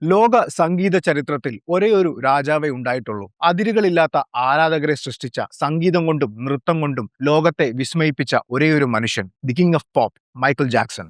ലോക സംഗീത ചരിത്രത്തിൽ ഒരേയൊരു രാജാവേ ഉണ്ടായിട്ടുള്ളൂ. അതിരുകളില്ലാത്ത ആരാധകരെ സൃഷ്ടിച്ച സംഗീതം കൊണ്ടും നൃത്തം കൊണ്ടും ലോകത്തെ വിസ്മയിപ്പിച്ച ഒരേയൊരു മനുഷ്യൻ, the king of pop, Michael Jackson.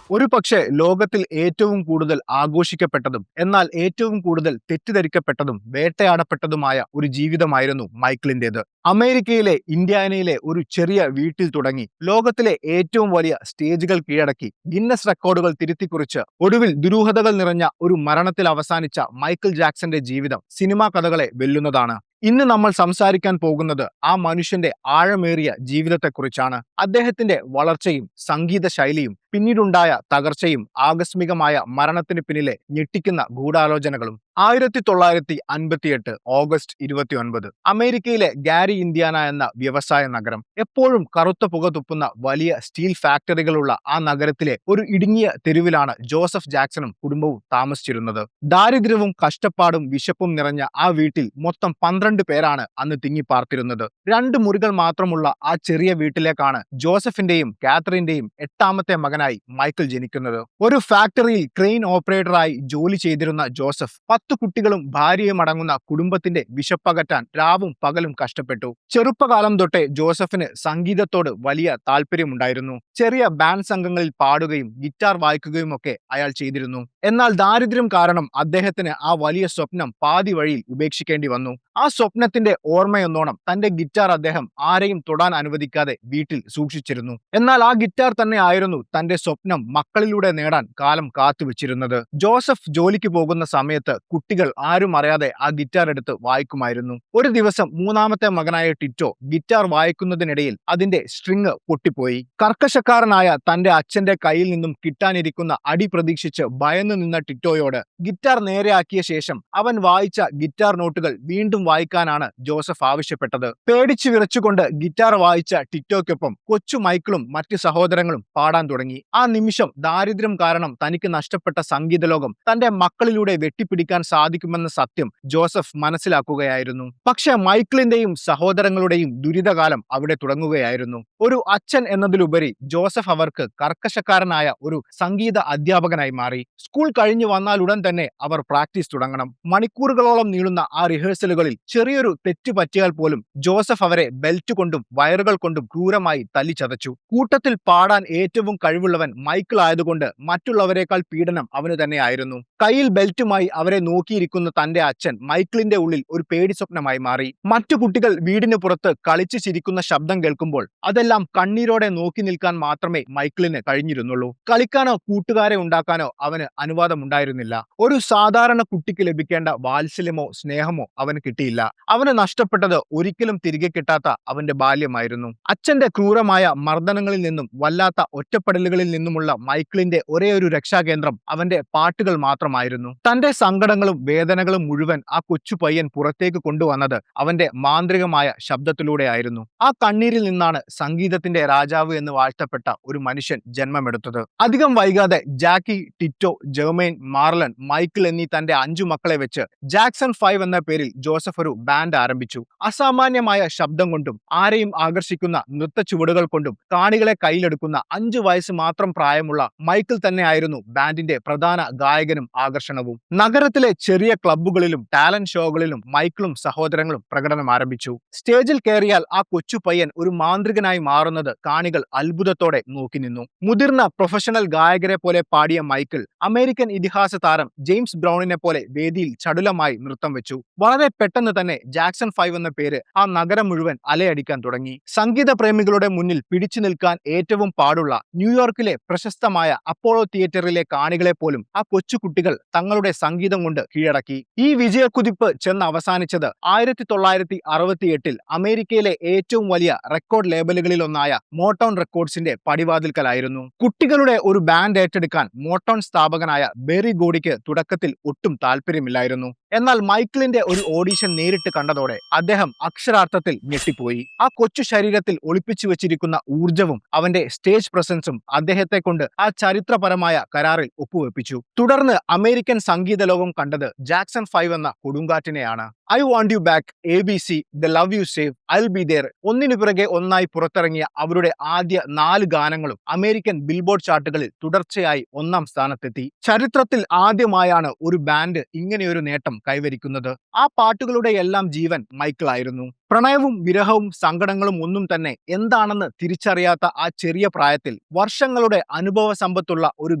ഒരുപക്ഷെ ലോകത്തിൽ ഏറ്റവും കൂടുതൽ ആഘോഷിക്കപ്പെട്ടതും എന്നാൽ ഏറ്റവും കൂടുതൽ തെറ്റിദ്ധരിക്കപ്പെട്ടതും വേട്ടയാടപ്പെട്ടതുമായ ഒരു ജീവിതമായിരുന്നു മൈക്കിളിന്റേത്. അമേരിക്കയിലെ ഇന്ത്യാനയിലെ ഒരു ചെറിയ വീട്ടിൽ തുടങ്ങി ലോകത്തിലെ ഏറ്റവും വലിയ സ്റ്റേജുകൾ കീഴടക്കി ഗിന്നസ് റെക്കോർഡുകൾ തിരുത്തിക്കുറിച്ച് ഒടുവിൽ ദുരൂഹതകൾ നിറഞ്ഞ ഒരു മരണത്തിൽ അവസാനിച്ച മൈക്കിൾ ജാക്സന്റെ ജീവിതം സിനിമാ കഥകളെ വെല്ലുന്നതാണ്. ഇന്ന് നമ്മൾ സംസാരിക്കാൻ പോകുന്നത് ആ മനുഷ്യന്റെ ആഴമേറിയ ജീവിതത്തെക്കുറിച്ചാണ്. അദ്ദേഹത്തിന്റെ വളർച്ചയും സംഗീത ശൈലിയും പിന്നീടുണ്ടായ തകർച്ചയും ആകസ്മികമായ മരണത്തിന് പിന്നിലെ ഞെട്ടിക്കുന്ന ഗൂഢാലോചനകളും. 1958 ഓഗസ്റ്റ് 29 അമേരിക്കയിലെ ഗാരി, ഇന്ത്യാന എന്ന വ്യവസായ നഗരം. എപ്പോഴും കറുത്ത പുക തുപ്പുന്ന വലിയ സ്റ്റീൽ ഫാക്ടറികളുള്ള ആ നഗരത്തിലെ ഒരു ഇടുങ്ങിയ തെരുവിലാണ് ജോസഫ് ജാക്സണും കുടുംബവും താമസിച്ചിരുന്നത്. ദാരിദ്ര്യവും കഷ്ടപ്പാടും വിശപ്പും നിറഞ്ഞ ആ വീട്ടിൽ മൊത്തം 12 പേരാണ് അന്ന് തിങ്ങിപ്പാർത്തിരുന്നത്. 2 മുറികൾ മാത്രമുള്ള ആ ചെറിയ വീട്ടിലേക്കാണ് ജോസഫിന്റെയും കാത്തറിന്റെയും 8ാമത്തെ മകനായി മൈക്കിൾ ജനിക്കുന്നത്. ഒരു ഫാക്ടറിയിൽ ക്രെയിൻ ഓപ്പറേറ്ററായി ജോലി ചെയ്തിരുന്ന ജോസഫ് 10 കുട്ടികളും ഭാര്യയും അടങ്ങുന്ന കുടുംബത്തിന്റെ വിശപ്പകറ്റാൻ രാവും പകലും കഷ്ടപ്പെട്ടു. ചെറുപ്പകാലം തൊട്ടേ ജോസഫിന് സംഗീതത്തോട് വലിയ താല്പര്യമുണ്ടായിരുന്നു. ചെറിയ ബാൻഡ് സംഘങ്ങളിൽ പാടുകയും ഗിറ്റാർ വായിക്കുകയും ഒക്കെ അയാൾ ചെയ്തിരുന്നു. എന്നാൽ ദാരിദ്ര്യം കാരണം അദ്ദേഹത്തിന് ആ വലിയ സ്വപ്നം പാതി വഴിയിൽ ഉപേക്ഷിക്കേണ്ടി വന്നു. ആ സ്വപ്നത്തിന്റെ ഓർമ്മയെന്നോണം തന്റെ ഗിറ്റാർ അദ്ദേഹം ആരെയും തൊടാൻ അനുവദിക്കാതെ വീട്ടിൽ സൂക്ഷിച്ചിരുന്നു. എന്നാൽ ആ ഗിറ്റാർ തന്നെ ആയിരുന്നു തന്റെ സ്വപ്നം മക്കളിലൂടെ നേടാൻ കാലം കാത്തുവെച്ചിരുന്നത്. ജോസഫ് ജോലിക്ക് പോകുന്ന സമയത്ത് കുട്ടികൾ ആരും അറിയാതെ ആ ഗിറ്റാർ എടുത്ത് വായിക്കുമായിരുന്നു. ഒരു ദിവസം 3ാമത്തെ മകനായ ടിറ്റോ ഗിറ്റാർ വായിക്കുന്നതിനിടയിൽ അതിന്റെ സ്ട്രിങ് പൊട്ടിപ്പോയി. കർക്കശക്കാരനായ തന്റെ അച്ഛന്റെ കയ്യിൽ നിന്നും കിട്ടാനിരിക്കുന്ന അടി പ്രതീക്ഷിച്ച് ഭയന്നു നിന്ന ടിറ്റോയോട് ഗിറ്റാർ നേരെയാക്കിയ ശേഷം അവൻ വായിച്ച ഗിറ്റാർ നോട്ടുകൾ വീണ്ടും വായിക്കാനാണ് ജോസഫ് ആവശ്യപ്പെട്ടത്. പേടിച്ചു വിറച്ചുകൊണ്ട് ഗിറ്റാർ വായിച്ച ടിറ്റോയ്ക്കൊപ്പം കൊച്ചു മൈക്കിളും മറ്റ് സഹോദരങ്ങളും പാടാൻ തുടങ്ങി. ആ നിമിഷം ദാരിദ്ര്യം കാരണം തനിക്ക് നഷ്ടപ്പെട്ട സംഗീത ലോകം തന്റെ മക്കളിലൂടെ വെട്ടിപ്പിടിക്കാൻ സാധിക്കുമെന്ന സത്യം ജോസഫ് മനസ്സിലാക്കുകയായിരുന്നു. പക്ഷെ മൈക്കിളിന്റെയും സഹോദരങ്ങളുടെയും ദുരിതകാലം അവിടെ തുടങ്ങുകയായിരുന്നു. ഒരു അച്ഛൻ എന്നതിലുപരി ജോസഫ് അവർക്ക് കർക്കശക്കാരനായ ഒരു സംഗീത അധ്യാപകനായി മാറി. സ്കൂൾ കഴിഞ്ഞു വന്നാൽ ഉടൻ തന്നെ അവർ പ്രാക്ടീസ് തുടങ്ങണം. മണിക്കൂറുകളോളം നീളുന്ന ആ റിഹേഴ്സലുകളിൽ ചെറിയൊരു തെറ്റ് പറ്റിയാൽ പോലും ജോസഫ് അവരെ ബെൽറ്റ് കൊണ്ടും വയറുകൾ കൊണ്ടും ക്രൂരമായി തല്ലിച്ചതച്ചു. കൂട്ടത്തിൽ പാടാൻ ഏറ്റവും കഴിവുള്ളവൻ മൈക്കിൾ ആയതുകൊണ്ട് മറ്റുള്ളവരെക്കാൾ പീഡനം അവന് തന്നെയായിരുന്നു. കയ്യിൽ ബെൽറ്റുമായി അവരെ നോക്കിയിരിക്കുന്ന തന്റെ അച്ഛൻ മൈക്കിളിന്റെ ഉള്ളിൽ ഒരു പേടി സ്വപ്നമായി മാറി. മറ്റു കുട്ടികൾ വീടിന് പുറത്ത് കളിച്ചു ചിരിക്കുന്ന ശബ്ദം കേൾക്കുമ്പോൾ അതെല്ലാം കണ്ണീരോടെ നോക്കി നിൽക്കാൻ മാത്രമേ മൈക്കിളിന് കഴിഞ്ഞിരുന്നുള്ളൂ. കളിക്കാനോ കൂട്ടുകാരെ ഉണ്ടാക്കാനോ അവന് അനുവാദമുണ്ടായിരുന്നില്ല. ഒരു സാധാരണ കുട്ടിക്ക് ലഭിക്കേണ്ട വാത്സല്യമോ സ്നേഹമോ അവന് കിട്ടിയില്ല. അവന് നഷ്ടപ്പെട്ടത് ഒരിക്കലും തിരികെ കിട്ടാത്ത അവന്റെ ബാല്യമായിരുന്നു. അച്ഛന്റെ ക്രൂരമായ മർദ്ദനങ്ങളിൽ നിന്നും വല്ലാത്ത ഒറ്റപ്പെടലുകളിൽ നിന്നുമുള്ള മൈക്കിളിന്റെ ഒരേ ഒരു രക്ഷാകേന്ദ്രം അവന്റെ പാട്ടുകൾ മാത്രമായിരുന്നു. തന്റെ സങ്കടങ്ങളും വേദനകളും മുഴുവൻ ആ കൊച്ചു പയ്യൻ പുറത്തേക്ക് കൊണ്ടുവന്നത് അവന്റെ മാന്ത്രികമായ ശബ്ദത്തിലൂടെയായിരുന്നു. ആ കണ്ണീരിൽ നിന്നാണ് സംഗീതത്തിന്റെ രാജാവ് എന്ന് വാഴ്ത്തപ്പെട്ട ഒരു മനുഷ്യൻ ജന്മമെടുത്തത്. അധികം വൈകാതെ ജാക്കി, ടിറ്റോ, ജെർമെയിൻ, മാർലൻ, മൈക്കിൾ എന്നീ തന്റെ 5 മക്കളെ വെച്ച് ജാക്സൺ 5 എന്ന പേരിൽ ജോസഫ് ഒരു ബാൻഡ് ആരംഭിച്ചു. അസാമാന്യമായ ശബ്ദം കൊണ്ടും ആരെയും ആകർഷിക്കുന്ന നൃത്ത ചുവടുകൾ കൊണ്ടും കാണികളെ കയ്യിലെടുക്കുന്ന 5 വയസ്സ് മാത്രം പ്രായമുള്ള മൈക്കിൾ തന്നെയായിരുന്നു ബാൻഡിന്റെ പ്രധാന ഗായകനും ആകർഷണവും. നഗരത്തിലെ ചെറിയ ക്ലബ്ബുകളിലും ടാലന്റ് ഷോകളിലും മൈക്കിളും സഹോദരങ്ങളും പ്രകടനം ആരംഭിച്ചു. സ്റ്റേജിൽ കയറിയാൽ ആ കൊച്ചു പയ്യൻ ഒരു മാന്ത്രികനായി മാറുന്നത് കാണികൾ അത്ഭുതത്തോടെ നോക്കി നിന്നു. മുതിർന്ന പ്രൊഫഷണൽ ഗായകരെ പോലെ പാടിയ മൈക്കിൾ അമേരിക്കൻ ഇതിഹാസ താരം ജെയിംസ് ബ്രൗണിനെ പോലെ വേദിയിൽ ചടുലമായി നൃത്തം വെച്ചു. വളരെ പെട്ടെന്ന് തന്നെ ജാക്സൺ 5 എന്ന പേര് ആ നഗരം മുഴുവൻ അലയടിക്കാൻ തുടങ്ങി. സംഗീത പ്രേമികളുടെ മുന്നിൽ പിടിച്ചു നിൽക്കാൻ ഏറ്റവും പാടുള്ള ന്യൂയോർക്കിലെ പ്രശസ്തമായ അപ്പോളോ തിയേറ്ററിലെ കാണികളെ പോലും ആ കൊച്ചുകുട്ടികൾ തങ്ങളുടെ സംഗീതം കൊണ്ട് കീഴടക്കി. ഈ വിജയക്കുതിപ്പ് ചെന്ന് അവസാനിച്ചത് 1968 അമേരിക്കയിലെ ഏറ്റവും വലിയ റെക്കോർഡ് ലേബലുകളിലൊന്നായ മോട്ടോൺ റെക്കോർഡ്സിന്റെ പടിവാതിൽക്കലായിരുന്നു. കുട്ടികളുടെ ഒരു ബാൻഡ് ഏറ്റെടുക്കാൻ മോട്ടോൺ സ്ഥാപകനായ ബെറി ഗോഡിക്ക് തുടക്കത്തിൽ ഒട്ടും താല്പര്യമില്ലായിരുന്നു. എന്നാൽ മൈക്കിളിന്റെ ഒരു ഓഡിഷൻ നേരിട്ട് കണ്ടതോടെ അദ്ദേഹം അക്ഷരാർത്ഥത്തിൽ ഞെട്ടിപ്പോയി. ആ കൊച്ചു ശരീരത്തിൽ ഒളിപ്പിച്ചു വെച്ചിരിക്കുന്ന ഊർജവും അവന്റെ സ്റ്റേജ് പ്രസൻസും അദ്ദേഹത്തെ കൊണ്ട് ആ ചരിത്രപരമായ കരാറിൽ ഒപ്പുവെപ്പിച്ചു. തുടർന്ന് അമേരിക്കൻ സംഗീത ലോകം കണ്ടത് ജാക്സൺ 5 എന്ന കൊടുങ്കാറ്റിനെയാണ്. I want you back, ABC, the love you save, I'll be there ഒന്നിനു പിറകെ ഒന്നായി പുറത്തിറങ്ങിയ അവരുടെ ആദ്യ 4 ഗാനങ്ങളും അമേരിക്കൻ ബിൽബോർഡ് ചാർട്ടുകളിൽ തുടർച്ചയായി 1-ാം സ്ഥാനത്തെത്തി. ചരിത്രത്തിൽ ആദ്യമായാണ് ഒരു ബാൻഡ് ഇങ്ങനെയൊരു നേട്ടം കൈവരിക്കുന്നത്. ആ പാട്ടുകളുടെ എല്ലാം ജീവൻ മൈക്കിൾ ആയിരുന്നു. പ്രണയവും വിരഹവും സങ്കടങ്ങളും ഒന്നും തന്നെ എന്താണെന്ന് തിരിച്ചറിയാത്ത ആ ചെറിയ പ്രായത്തിൽ വർഷങ്ങളുടെ അനുഭവ സമ്പത്തുള്ള ഒരു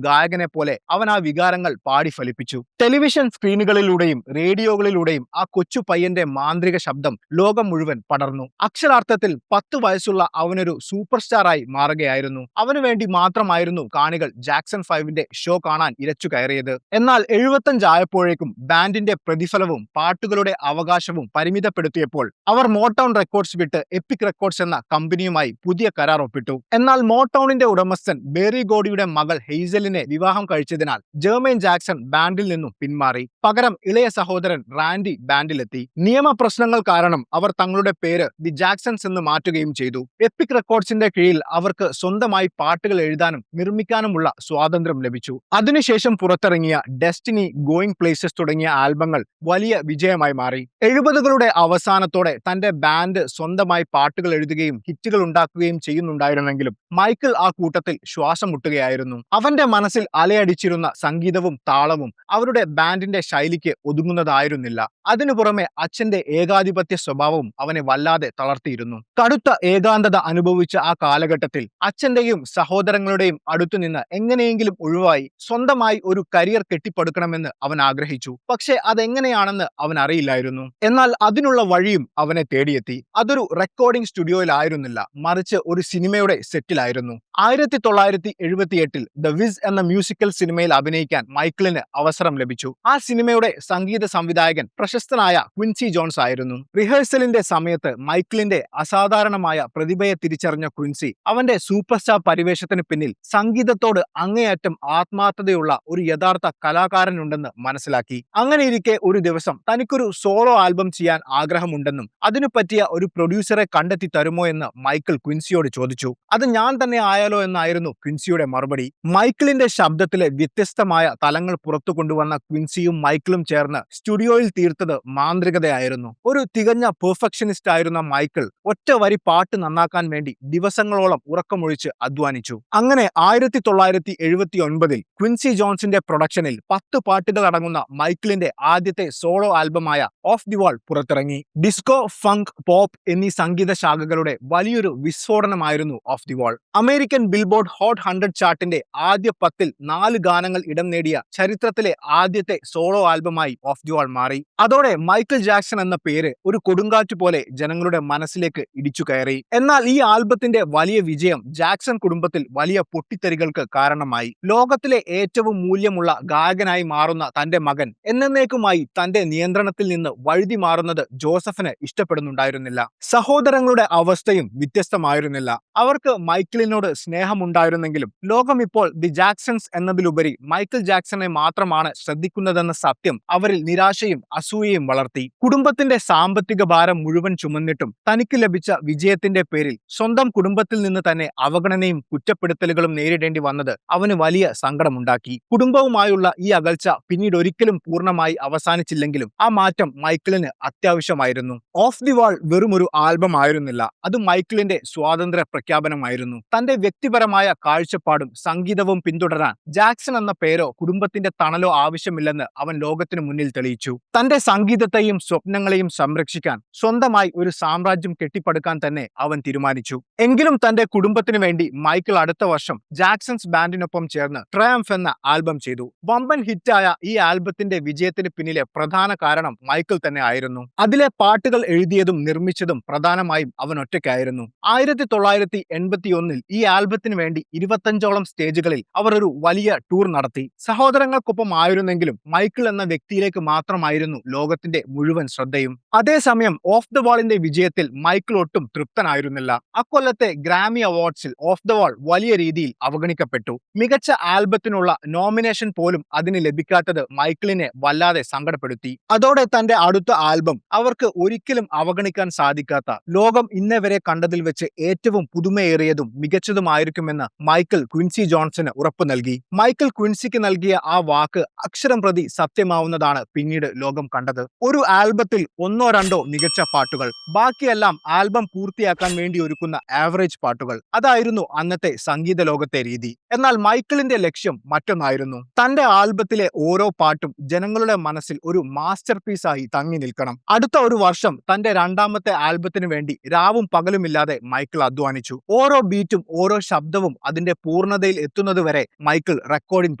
ഗായകനെ പോലെ അവൻ ആ വികാരങ്ങൾ പാടി ഫലിപ്പിച്ചു. ടെലിവിഷൻ സ്ക്രീനുകളിലൂടെയും റേഡിയോകളിലൂടെയും ആ കൊച്ചു പയ്യന്റെ മാന്ത്രിക ശബ്ദം ലോകം മുഴുവൻ പടർന്നു. അക്ഷരാർത്ഥത്തിൽ 10 വയസ്സുള്ള അവനൊരു സൂപ്പർ സ്റ്റാറായി മാറുകയായിരുന്നു. അവനു വേണ്ടി മാത്രമായിരുന്നു കാണികൾ ജാക്സൺ 5ന്റെ ഷോ കാണാൻ ഇരച്ചു കയറിയത്. എന്നാൽ 75 ആയപ്പോഴേക്കും ബാൻഡിന്റെ പ്രതിഫലവും പാട്ടുകളുടെ അവകാശവും പരിമിതപ്പെടുത്തിയപ്പോൾ അവർ മോട്ടൗൺ റെക്കോർഡ്സ് വിട്ട് എപ്പിക് റെക്കോർഡ്സ് എന്ന കമ്പനിയുമായി പുതിയ കരാർ ഒപ്പിട്ടു. എന്നാൽ മോട്ടൗണിന്റെ ഉടമസ്ഥൻ ബേറി ഗോഡിയുടെ മകൾ ഹെയ്സലിനെ വിവാഹം കഴിച്ചതിനാൽ ജെർമൈൻ ജാക്സൺ ബാൻഡിൽ നിന്നും പിന്മാറി. പകരം ഇളയ സഹോദരൻ റാൻഡി ബാൻഡിലെത്തി. നിയമപ്രശ്നങ്ങൾ കാരണം അവർ തങ്ങളുടെ പേര് ദി ജാക്സൺസ് എന്ന് മാറ്റുകയും ചെയ്തു. എപ്പിക് റെക്കോർഡ്സിന്റെ കീഴിൽ അവർക്ക് സ്വന്തമായി പാട്ടുകൾ എഴുതാനും നിർമ്മിക്കാനുമുള്ള സ്വാതന്ത്ര്യം ലഭിച്ചു. അതിനുശേഷം പുറത്തിറങ്ങിയ ഡെസ്റ്റിനി, ഗോയിങ് പ്ലേസസ് തുടങ്ങിയ ആൽബങ്ങൾ വലിയ വിജയമായി മാറി. 70കളുടെ അവസാനത്തോടെ തന്റെ ബാൻഡ് സ്വന്തമായി പാട്ടുകൾ എഴുതുകയും ഹിറ്റുകൾ ഉണ്ടാക്കുകയും ചെയ്യുന്നുണ്ടായിരുന്നെങ്കിലും മൈക്കിൾ ആ കൂട്ടത്തിൽ ശ്വാസം മുട്ടുകയായിരുന്നു. അവന്റെ മനസ്സിൽ അലയടിച്ചിരുന്ന സംഗീതവും താളവും അവരുടെ ബാൻഡിന്റെ ശൈലിക്ക് ഒതുങ്ങുന്നതായിരുന്നില്ല. അതിനു പുറമെ അച്ഛന്റെ ഏകാധിപത്യ സ്വഭാവവും അവനെ വല്ലാതെ തളർത്തിയിരുന്നു. കടുത്ത ഏകാന്തത അനുഭവിച്ച ആ കാലഘട്ടത്തിൽ അച്ഛന്റെയും സഹോദരങ്ങളുടെയും അടുത്തുനിന്ന് എങ്ങനെയെങ്കിലും ഒഴിവായി സ്വന്തമായി ഒരു കരിയർ കെട്ടിപ്പടുക്കണമെന്ന് അവൻ ആഗ്രഹിച്ചു. പക്ഷെ അതെങ്ങനെയാണെന്ന് അവൻ അറിയില്ലായിരുന്നു. എന്നാൽ അതിനുള്ള വഴിയും അവനെ തേടിയെത്തി. അതൊരു റെക്കോർഡിംഗ് സ്റ്റുഡിയോയിലായിരുന്നില്ല, മറിച്ച് ഒരു സിനിമയുടെ സെറ്റിലായിരുന്നു. 1978 ദ വിസ് എന്ന മ്യൂസിക്കൽ സിനിമയിൽ അഭിനയിക്കാൻ മൈക്കിളിന് അവസരം ലഭിച്ചു. ആ സിനിമയുടെ സംഗീത സംവിധായകൻ പ്രശസ്തനായ ക്വിൻസി ജോൺസ് ആയിരുന്നു. റിഹേഴ്സലിന്റെ സമയത്ത് മൈക്കിളിന്റെ അസാധാരണമായ പ്രതിഭയെ തിരിച്ചറിഞ്ഞ ക്വിൻസി അവന്റെ സൂപ്പർ സ്റ്റാർ പരിവേഷത്തിന് പിന്നിൽ സംഗീതത്തോട് അങ്ങേയറ്റം ആത്മാർത്ഥതയുള്ള ഒരു യഥാർത്ഥ കലാകാരനുണ്ടെന്ന് മനസ്സിലാക്കി. അങ്ങനെയിരിക്കെ ഒരു ദിവസം തനിക്കൊരു സോളോ ആൽബം ചെയ്യാൻ ആഗ്രഹമുണ്ടെന്നും അതിനു പറ്റിയ ഒരു പ്രൊഡ്യൂസറെ കണ്ടെത്തി തരുമോ എന്ന് മൈക്കിൾ ക്വിൻസിയോട് ചോദിച്ചു. അത് ഞാൻ തന്നെ ആയാലോ എന്നായിരുന്നു ക്വിൻസിയുടെ മറുപടി. മൈക്കിളിന്റെ ശബ്ദത്തിലെ വ്യത്യസ്തമായ തലങ്ങൾ പുറത്തു കൊണ്ടുവന്ന ക്വിൻസിയും മൈക്കിളും ചേർന്ന് സ്റ്റുഡിയോയിൽ തീർത്തത് മാന്ത്രികതയായിരുന്നു. ഒരു തികഞ്ഞ പെർഫെക്ഷനിസ്റ്റ് ആയിരുന്ന മൈക്കിൾ ഒറ്റ വരി പാട്ട് നന്നാക്കാൻ വേണ്ടി ദിവസങ്ങളോളം ഉറക്കമൊഴിച്ച് അധ്വാനിച്ചു. അങ്ങനെ 1979 ക്വിൻസി ജോൺസിന്റെ പ്രൊഡക്ഷനിൽ 10 പാട്ടുകൾ അടങ്ങുന്ന മൈക്കിളിന്റെ ആദ്യത്തെ സോളോ ആൽബമായ ഓഫ് ദി വാൾ പുറത്തിറങ്ങി. ഡിസ്കോ, ഫങ്ക്, പോപ്പ് എന്നീ സംഗീത ശാഖകളുടെ വലിയൊരു വിസ്ഫോടനമായിരുന്നു off the wall. American Billboard hot 100 ചാർട്ടിന്റെ ആദ്യ 10ൽ 4 ഗാനങ്ങൾ ഇടം നേടിയ ചരിത്രത്തിലെ ആദ്യത്തെ സോളോ ആൽബമായി ഓഫ് ദി വാൾ മാറി. അതോടെ മൈക്കിൾ ജാക്സൺ എന്ന പേര് ഒരു കൊടുങ്കാറ്റ് പോലെ ജനങ്ങളുടെ മനസ്സിലേക്ക് ഇടിച്ചു കയറി. എന്നാൽ ഈ ആൽബത്തിന്റെ വലിയ വിജയം ജാക്സൺ കുടുംബത്തിൽ വലിയ പൊട്ടിത്തെറികൾക്ക് കാരണമായി. ലോകത്തിലെ ഏറ്റവും മൂല്യമുള്ള ഗായകനായി മാറുന്ന തന്റെ മകൻ എന്നേക്കുമായി തന്റെ നിയന്ത്രണത്തിൽ നിന്ന് വഴുതി മാറുന്നത് ജോസഫിന് ഇഷ്ടപ്പെടുന്നുണ്ടായിരുന്നില്ല. സഹോദരങ്ങളുടെ അവസ്ഥയും വ്യത്യസ്തമായിരുന്നില്ല. അവർക്ക് മൈക്കിളിനോട് സ്നേഹമുണ്ടായിരുന്നെങ്കിലും ലോകം ഇപ്പോൾ ദി ജാക്സൺസ് എന്നതിലുപരി മൈക്കിൾ ജാക്സനെ മാത്രമാണ് ശ്രദ്ധിക്കുന്നതെന്ന സത്യം അവരിൽ നിരാശയും അസൂയയും വളർത്തി. കുടുംബത്തിന്റെ സാമ്പത്തിക ഭാരം മുഴുവൻ ചുമന്നിട്ടും തനിക്ക് ലഭിച്ച വിജയത്തിന്റെ പേരിൽ സ്വന്തം കുടുംബത്തിൽ നിന്ന് തന്നെ അവഗണനയും കുറ്റപ്പെടുത്തലുകളും നേരിടേണ്ടി വന്നത് അവന് വലിയ സങ്കടമുണ്ടാക്കി. കുടുംബവുമായുള്ള ഈ അകൽച്ച പിന്നീട് ഒരിക്കലും പൂർണ്ണമായി അവസാനിച്ചില്ലെങ്കിലും ആ മാറ്റം മൈക്കിളിന് അത്യാവശ്യമായിരുന്നു. ഓഫ് ദി വാൾ വെറും ഒരു ആൽബം ആയിരുന്നില്ല, അത് മൈക്കിളിന്റെ സ്വാതന്ത്ര്യ പ്രഖ്യാപനമായിരുന്നു. തന്റെ വ്യക്തിപരമായ കാഴ്ചപ്പാടും സംഗീതവും പിന്തുടരാൻ ജാക്സൺ എന്ന പേരോ കുടുംബത്തിന്റെ തണലോ ആവശ്യമില്ലെന്ന് അവൻ ലോകത്തിനു മുന്നിൽ തെളിയിച്ചു. തന്റെ സംഗീതത്തെയും സ്വപ്നങ്ങളെയും സംരക്ഷിക്കാൻ സ്വന്തമായി ഒരു സാമ്രാജ്യം കെട്ടിപ്പടുക്കാൻ തന്നെ അവൻ തീരുമാനിച്ചു. എങ്കിലും തന്റെ കുടുംബത്തിനു വേണ്ടി മൈക്കിൾ അടുത്ത വർഷം ജാക്സൺസ് ബാൻഡിനൊപ്പം ചേർന്ന് ട്രയംഫ് എന്ന ആൽബം ചെയ്തു. വമ്പൻ ഹിറ്റായ ഈ ആൽബത്തിന്റെ വിജയത്തിന് പിന്നിലെ പ്രധാന കാരണം മൈക്കിൾ തന്നെ ആയിരുന്നു. അതിലെ പാട്ടുകൾ എഴുതിയതും നിർമ്മിച്ചതും പ്രധാനമായും അവൻ ഒറ്റയ്ക്കായിരുന്നു. 1981 ഈ ആൽബത്തിന് വേണ്ടി 25ഓളം സ്റ്റേജുകളിൽ അവർ ഒരു വലിയ ടൂർ നടത്തി. സഹോദരങ്ങൾക്കൊപ്പം ആയിരുന്നെങ്കിലും മൈക്കിൾ എന്ന വ്യക്തിയിലേക്ക് മാത്രമായിരുന്നു ലോകത്തിന്റെ മുഴുവൻ ശ്രദ്ധയും. അതേസമയം ഓഫ് ദ വാളിന്റെ വിജയത്തിൽ മൈക്കിൾ ഒട്ടും തൃപ്തനായിരുന്നില്ല. അക്കൊല്ലത്തെ ഗ്രാമി അവാർഡ്സിൽ ഓഫ് ദ വാൾ വലിയ രീതിയിൽ അവഗണിക്കപ്പെട്ടു. മികച്ച ആൽബത്തിനുള്ള നോമിനേഷൻ പോലും അതിന് ലഭിക്കാത്തത് മൈക്കിളിനെ വല്ലാതെ സങ്കടപ്പെടുത്തി. അതോടെ തന്റെ അടുത്ത ആൽബം അവർക്ക് ഒരിക്കലും അവഗണിക്കാൻ സാധിക്കാത്ത, ലോകം ഇന്നേ വരെ കണ്ടതിൽ വെച്ച് ഏറ്റവും പുതുമയേറിയതും മികച്ചതുമായിരിക്കുമെന്ന് മൈക്കിൾ ക്വിൻസി ജോൺസന് ഉറപ്പു നൽകി. മൈക്കിൾ ക്വിൻസിക്ക് നൽകിയ ആ വാക്ക് അക്ഷരം പ്രതി സത്യമാവുന്നതാണ് പിന്നീട് ലോകം കണ്ടത്. ഒരു ഒരു ആൽബത്തിൽ ഒന്നോ രണ്ടോ മികച്ച പാട്ടുകൾ, ബാക്കിയെല്ലാം ആൽബം പൂർത്തിയാക്കാൻ വേണ്ടി ഒരുക്കുന്ന ആവറേജ് പാട്ടുകൾ. അതായിരുന്നു അന്നത്തെ സംഗീത ലോകത്തെ രീതി. എന്നാൽ മൈക്കിളിന്റെ ലക്ഷ്യം മറ്റൊന്നായിരുന്നു. തന്റെ ആൽബത്തിലെ ഓരോ പാട്ടും ജനങ്ങളുടെ മനസ്സിൽ ഒരു മാസ്റ്റർ പീസായി തങ്ങി നിൽക്കണം. അടുത്ത ഒരു വർഷം തന്റെ രണ്ടാമത്തെ ആൽബത്തിന് വേണ്ടി രാവും പകലുമില്ലാതെ മൈക്കിൾ അധ്വാനിച്ചു. ഓരോ ബീറ്റും ഓരോ ശബ്ദവും അതിന്റെ പൂർണ്ണതയിൽ എത്തുന്നതുവരെ മൈക്കിൾ റെക്കോർഡിംഗ്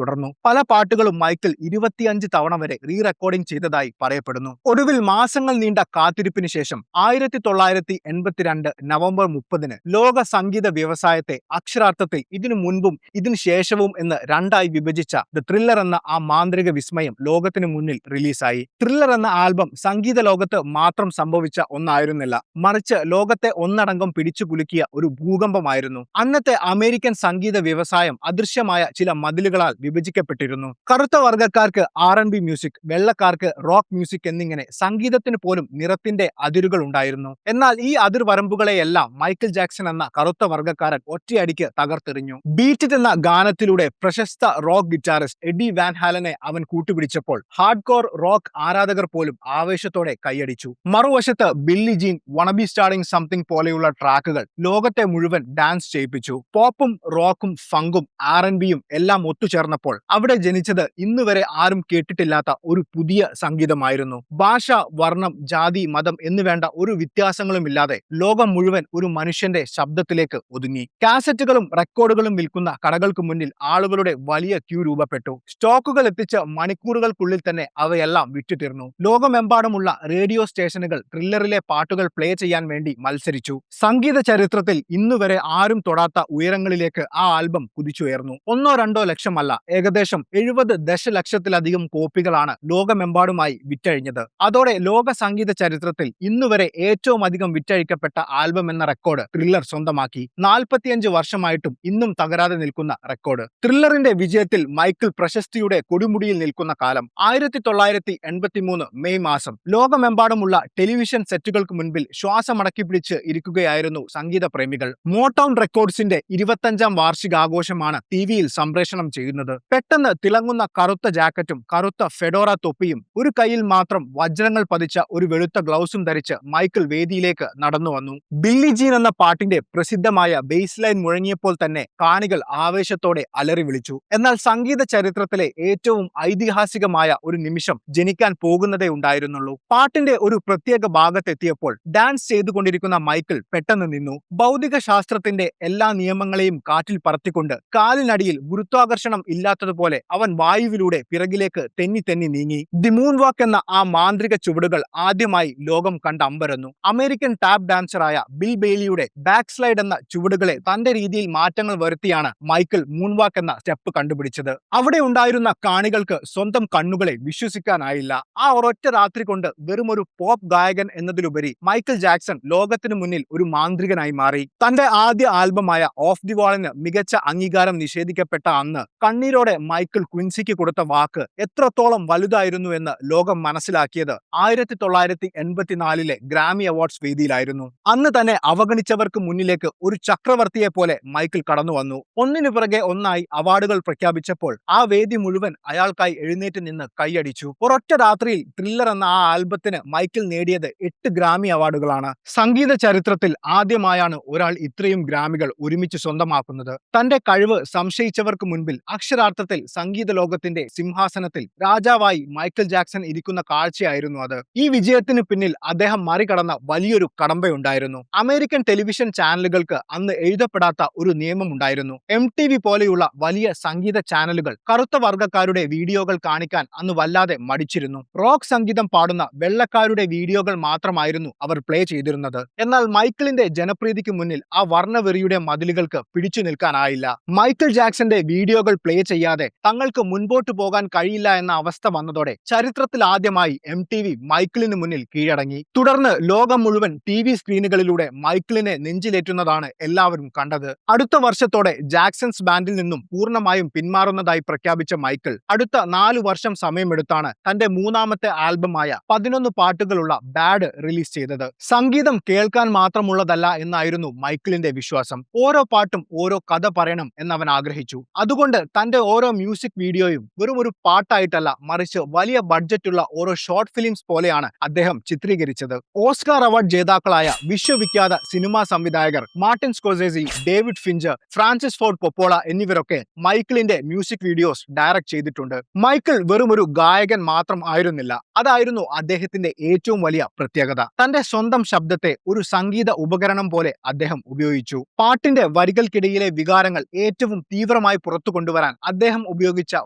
തുടർന്നു. പല പാട്ടുകളും മൈക്കിൾ 25 തവണ വരെ റീ റെക്കോർഡിംഗ് ചെയ്തതായി പറയപ്പെടുന്നു. ഒടുവിൽ മാസങ്ങൾ നീണ്ട കാത്തിരിപ്പിന് ശേഷം 1982 നവംബർ 30-ന് ലോക സംഗീത വ്യവസായത്തെ അക്ഷരാർത്ഥത്തിൽ ഇതിനു മുൻപും ഇതിനു ശേഷവും എന്ന് രണ്ടായി വിഭജിച്ച ദ ത്രില്ലർ എന്ന ആ മാന്ത്രിക വിസ്മയം ലോകത്തിന് മുന്നിൽ റിലീസായി. ത്രില്ലർ എന്ന ആൽബം സംഗീത ലോകത്ത് മാത്രം സംഭവിച്ച ഒന്നായിരുന്നില്ല, മറിച്ച് ലോകത്തെ ഒന്നടങ്കം പിടിച്ചുകുലുക്കിയ ഒരു ഭൂകമ്പമായിരുന്നു. അന്നത്തെ അമേരിക്കൻ സംഗീത വ്യവസായം അദൃശ്യമായ ചില മതിലുകളാൽ വിഭജിക്കപ്പെട്ടിരുന്നു. കറുത്ത വർഗ്ഗക്കാർക്ക് R&B മ്യൂസിക്, വെള്ളക്കാർക്ക് റോക്ക് മ്യൂസിക് എന്നിങ്ങനെ സംഗീതത്തിന് പോലും നിറത്തിന്റെ അതിരുകൾ ഉണ്ടായിരുന്നു. എന്നാൽ ഈ അതിർവരമ്പുകളെയെല്ലാം മൈക്കിൾ ജാക്സൺ എന്ന കറുത്ത വർഗ്ഗക്കാരൻ ഒറ്റയടിക്ക് തകർത്തെറിഞ്ഞു. ബീറ്റ് ഇറ്റ് എന്ന ഗാനത്തിലൂടെ പ്രശസ്ത റോക്ക് ഗിറ്റാറിസ്റ്റ് എഡി വാൻ ഹാലനെ അവൻ കൂട്ടുപിടിച്ചപ്പോൾ ഹാർഡ് കോർ റോക്ക് ആരാധകർ പോലും ആവേശത്തോടെ കൈയടിച്ചു. മറുവശത്ത് Billie Jean, wanna be starting something പോലെയുള്ള ട്രാക്കുകൾ ലോകത്തെ മുഴുവൻ ഡാൻസ് ചെയ്യിപ്പിച്ചു. പോപ്പും റോക്കും ഫങ്കും R&Bയും എല്ലാം ഒത്തുചേർന്നപ്പോൾ അവിടെ ജനിച്ചത് ഇന്നുവരെ ആരും കേട്ടിട്ടില്ലാത്ത ഒരു പുതിയ സംഗീതമായിരുന്നു. ഭാഷ, വർണ്ണം, ജാതി, മതം എന്നുവേണ്ട ഒരു വ്യത്യാസങ്ങളുമില്ലാതെ ലോകം മുഴുവൻ ഒരു മനുഷ്യന്റെ ശബ്ദത്തിലേക്ക് ഒതുങ്ങി. കാസറ്റുകളും റെക്കോർഡുകളും വിൽക്കുന്ന കടകൾക്ക് മുന്നിൽ ആളുകളുടെ വലിയ ക്യൂ രൂപപ്പെട്ടു. സ്റ്റോക്കുകൾ എത്തിച്ച് മണിക്കൂറുകൾക്കുള്ളിൽ തന്നെ അവയെല്ലാം വിറ്റുതീർന്നു. ലോകമെമ്പാടുമുള്ള റേഡിയോ സ്റ്റേഷനുകൾ ത്രില്ലറിലെ പാട്ടുകൾ പ്ലേ ചെയ്യാൻ വേണ്ടി മത്സരിച്ചു. സംഗീത ചരിത്രത്തിൽ ഇന്നുവരെ ആരും തൊടാത്ത ഉയരങ്ങളിലേക്ക് ആ ആൽബം കുതിച്ചുയർന്നു. ഒന്നോ രണ്ടോ ലക്ഷമല്ല, ഏകദേശം 70 ദശലക്ഷത്തിലധികം കോപ്പികളാണ് ലോകമെമ്പാടുമായി വിറ്റഴിഞ്ഞത്. അതോടെ ലോക സംഗീത ചരിത്രത്തിൽ ഇന്നുവരെ ഏറ്റവും അധികം വിറ്റഴിക്കപ്പെട്ട ആൽബം എന്ന റെക്കോർഡ് ത്രില്ലർ സ്വന്തമാക്കി. 45 വർഷമായിട്ടും ഇന്നും തകരാതെ നിൽക്കുന്ന റെക്കോർഡ്. ത്രില്ലറിന്റെ വിജയത്തിൽ മൈക്കിൾ പ്രശസ്തിയുടെ കൊടുമുടിയിൽ നിൽക്കുന്ന കാലം 1983 മെയ് മാസം. ലോകമെമ്പാടുമുള്ള ടെലിവിഷൻ സെറ്റുകൾക്ക് മുൻപിൽ ശ്വാസമടക്കി പിടിച്ച് ഇരിക്കുകയായിരുന്നു സംഗീത പ്രേമികൾ. മോട്ടൗൺ റെക്കോർഡ്സിന്റെ 25-ാം വാർഷികാഘോഷമാണ് ടിവിയിൽ സംപ്രേഷണം ചെയ്യുന്നത്. പെട്ടെന്ന് തിളങ്ങുന്ന കറുത്ത ജാക്കറ്റും കറുത്ത ഫെഡോറ തൊപ്പിയും ഒരു കൈയിൽ മാത്രം വജ്രങ്ങൾ പതിച്ച ഒരു വെളുത്ത ഗ്ലൗസും ധരിച്ച് മൈക്കിൾ വേദിയിലേക്ക് നടന്നു വന്നു. ബില്ലി ജീൻ എന്ന പാട്ടിന്റെ പ്രസിദ്ധമായ ബേസ് ലൈൻ മുഴങ്ങിയപ്പോൾ തന്നെ കാണികൾ ആവേശത്തോടെ അലറി വിളിച്ചു. എന്നാൽ സംഗീത ചരിത്രത്തിലെ ഏറ്റവും ഐതിഹാസികമായ ഒരു നിമിഷം ജനിക്കാൻ പോകുന്നതേ ഉണ്ടായിരുന്നുള്ളൂ. പാട്ടിന്റെ ഒരു പ്രത്യേക ഭാഗത്തെത്തിയപ്പോൾ ഡാൻസ് ചെയ്തുകൊണ്ടിരിക്കുന്ന മൈക്കിൾ പെട്ടെന്ന് നിന്നു. ഭൗതിക ശാസ്ത്രത്തിന്റെ എല്ലാ നിയമങ്ങളെയും കാറ്റിൽ പറത്തിക്കൊണ്ട് കാലിനടിയിൽ ഗുരുത്വാകർഷണം ഇല്ലാത്തതുപോലെ അവൻ വായുവിലൂടെ പിറകിലേക്ക് തെന്നി തെന്നി നീങ്ങി. ദി മൂൺ വാക്ക് എന്ന ആ മാന്ത്രിക ചുവടുകൾ ആദ്യമായി ലോകം കണ്ട് അമ്പരന്നു. അമേരിക്കൻ ടാപ്പ് ഡാൻസറായ ബിൽ ബെയ്ലിയുടെ ബാക്ക് സ്ലൈഡ് എന്ന ചുവടുകളെ തന്റെ രീതിയിൽ മാറ്റങ്ങൾ വരുത്തിയാണ് മൈക്കിൾ മൂൺ വാക്ക് എന്ന സ്റ്റെപ്പ് കണ്ടുപിടിച്ചത്. അവിടെ ഉണ്ടായിരുന്ന കാണികൾക്ക് സ്വന്തം കണ്ണുകളെ വിശ്വസിക്കാനായില്ല. ആ ഒരൊറ്റ രാത്രി കൊണ്ട് വെറും ഒരു പോപ്പ് ഗായകൻ എന്നതിലുപരി മൈക്കിൾ ജാക്സൺ ലോകത്തിന് മുന്നിൽ ഒരു മാന്ത്രികനായി മാറി. തന്റെ ആദ്യ ആൽബമായ ഓഫ് ദി വാളിന് മികച്ച അംഗീകാരം നിഷേധിക്കപ്പെട്ട അന്ന് കണ്ണീരോടെ മൈക്കിൾ ക്വിൻസിക്ക് കൊടുത്ത വാക്ക് എത്രത്തോളം വലുതായിരുന്നു എന്ന് ലോകം മനസ്സിലാക്കിയത് 1984-ലെ ഗ്രാമി അവാർഡ്സ് വേദിയിലായിരുന്നു. അന്ന് തന്നെ അവഗണിച്ചവർക്ക് മുന്നിലേക്ക് ഒരു ചക്രവർത്തിയെ പോലെ മൈക്കിൾ കടന്നു വന്നു. ഒന്നിനു പിറകെ ഒന്നായി അവാർഡുകൾ പ്രഖ്യാപിച്ചപ്പോൾ ആ വേദി മുഴുവൻ അയാൾക്കായി എഴുന്നേറ്റ് നിന്ന് കൈയടിച്ചു. ഒരൊറ്റ രാത്രിയിൽ ത്രില്ലർ എന്ന ആ ആൽബത്തിന് മൈക്കിൾ നേടിയത് 8 ഗ്രാമി അവാർഡുകളാണ്. സംഗീത ചരിത്രത്തിൽ ആദ്യമായാണ് ഒരാൾ ഇത്രയും ഗ്രാമികൾ ഒരുമിച്ച് സ്വന്തമാക്കുന്നത്. തന്റെ കഴിവ് സംശയിച്ചവർക്ക് മുൻപിൽ അക്ഷരാർത്ഥത്തിൽ സംഗീത ലോകത്തിന്റെ സിംഹാസനത്തിൽ രാജാവായി മൈക്കിൾ ജാക്സൺ ഇരിക്കുന്ന കാഴ്ചയായിരുന്നു അത്. ഈ വിജയത്തിന് പിന്നിൽ അദ്ദേഹം മറികടന്ന വലിയൊരു കടമ്പയുണ്ടായിരുന്നു. അമേരിക്കൻ ടെലിവിഷൻ ചാനലുകൾക്ക് അന്ന് എഴുതപ്പെടാത്ത ഒരു നിയമമുണ്ടായിരുന്നു. MTV പോലെയുള്ള വലിയ സംഗീത ചാനലുകൾ കറുത്ത വർഗ്ഗക്കാരുടെ വീഡിയോകൾ കാണിക്കാൻ അന്ന് വല്ലാതെ മടിച്ചിരുന്നു. റോക്ക് സംഗീതം പാടുന്ന വെള്ളക്കാരുടെ വീഡിയോകൾ മാത്രമായിരുന്നു അവർ പ്ലേ ചെയ്തിരുന്നത്. എന്നാൽ മൈക്കിളിന്റെ ജനപ്രീതിക്ക് മുന്നിൽ ആ വർണ്ണവെറിയുടെ മതിലുകൾക്ക് പിടിച്ചു നിൽക്കാനായില്ല. മൈക്കിൾ ജാക്സന്റെ വീഡിയോകൾ പ്ലേ ചെയ്യാതെ തങ്ങൾക്ക് മുൻപോട്ട് പോകാൻ കഴിയില്ല എന്ന അവസ്ഥ വന്നതോടെ ചരിത്രത്തിൽ ആദ്യമായി MTV മൈക്കിളിന് മുന്നിൽ കീഴടങ്ങി. തുടർന്ന് ലോകം മുഴുവൻ TV സ്ക്രീനുകളിലൂടെ മൈക്കിളിനെ നെഞ്ചിലേറ്റുന്നതാണ് എല്ലാവരും കണ്ടത്. അടുത്ത വർഷത്തോടെ ജാക്സൺസ് ബാൻഡിൽ നിന്നും പൂർണ്ണമായും പിന്മാറുന്നതായി പ്രഖ്യാപിച്ച മൈക്കിൾ അടുത്ത 4 വർഷം സമയമെടുത്താണ് തന്റെ മൂന്നാമത്തെ ആൽബമായ 11 പാട്ടുകളുള്ള ബാഡ് റിലീസ് ചെയ്തത്. സംഗീതം കേൾക്കാൻ മാത്രമുള്ളതല്ല എന്നായിരുന്നു മൈക്കിളിന്റെ വിശ്വാസം. ഓരോ പാട്ടും ഓരോ കഥ പറയണം എന്നവൻ ആഗ്രഹിച്ചു. അതുകൊണ്ട് തന്റെ ഓരോ മ്യൂസിക് വീഡിയോയും വെറും ഒരു പാട്ടായിട്ടല്ല, മറിച്ച് വലിയ ബഡ്ജറ്റുള്ള ഓരോ ഷോർട്ട് ഷോർട്ട് ഫിലിംസ് പോലെയാണ് അദ്ദേഹം ചിത്രീകരിച്ചത്. ഓസ്കാർ അവാർഡ് ജേതാക്കളായ വിശ്വവിഖ്യാത സിനിമാ സംവിധായകർ Martin Scorsese, David Fincher, Francis Ford Coppola എന്നിവരൊക്കെ മൈക്കിളിന്റെ മ്യൂസിക് വീഡിയോസ് ഡയറക്ട് ചെയ്തിട്ടുണ്ട്. മൈക്കിൾ വെറും ഒരു ഗായകൻ മാത്രം ആയിരുന്നില്ല, അതായിരുന്നു അദ്ദേഹത്തിന്റെ ഏറ്റവും വലിയ പ്രത്യേകത. തന്റെ സ്വന്തം ശബ്ദത്തെ ഒരു സംഗീത ഉപകരണം പോലെ അദ്ദേഹം ഉപയോഗിച്ചു. പാട്ടിന്റെ വരികൾക്കിടയിലെ വികാരങ്ങൾ ഏറ്റവും തീവ്രമായി പുറത്തു കൊണ്ടുവരാൻ അദ്ദേഹം ഉപയോഗിച്ച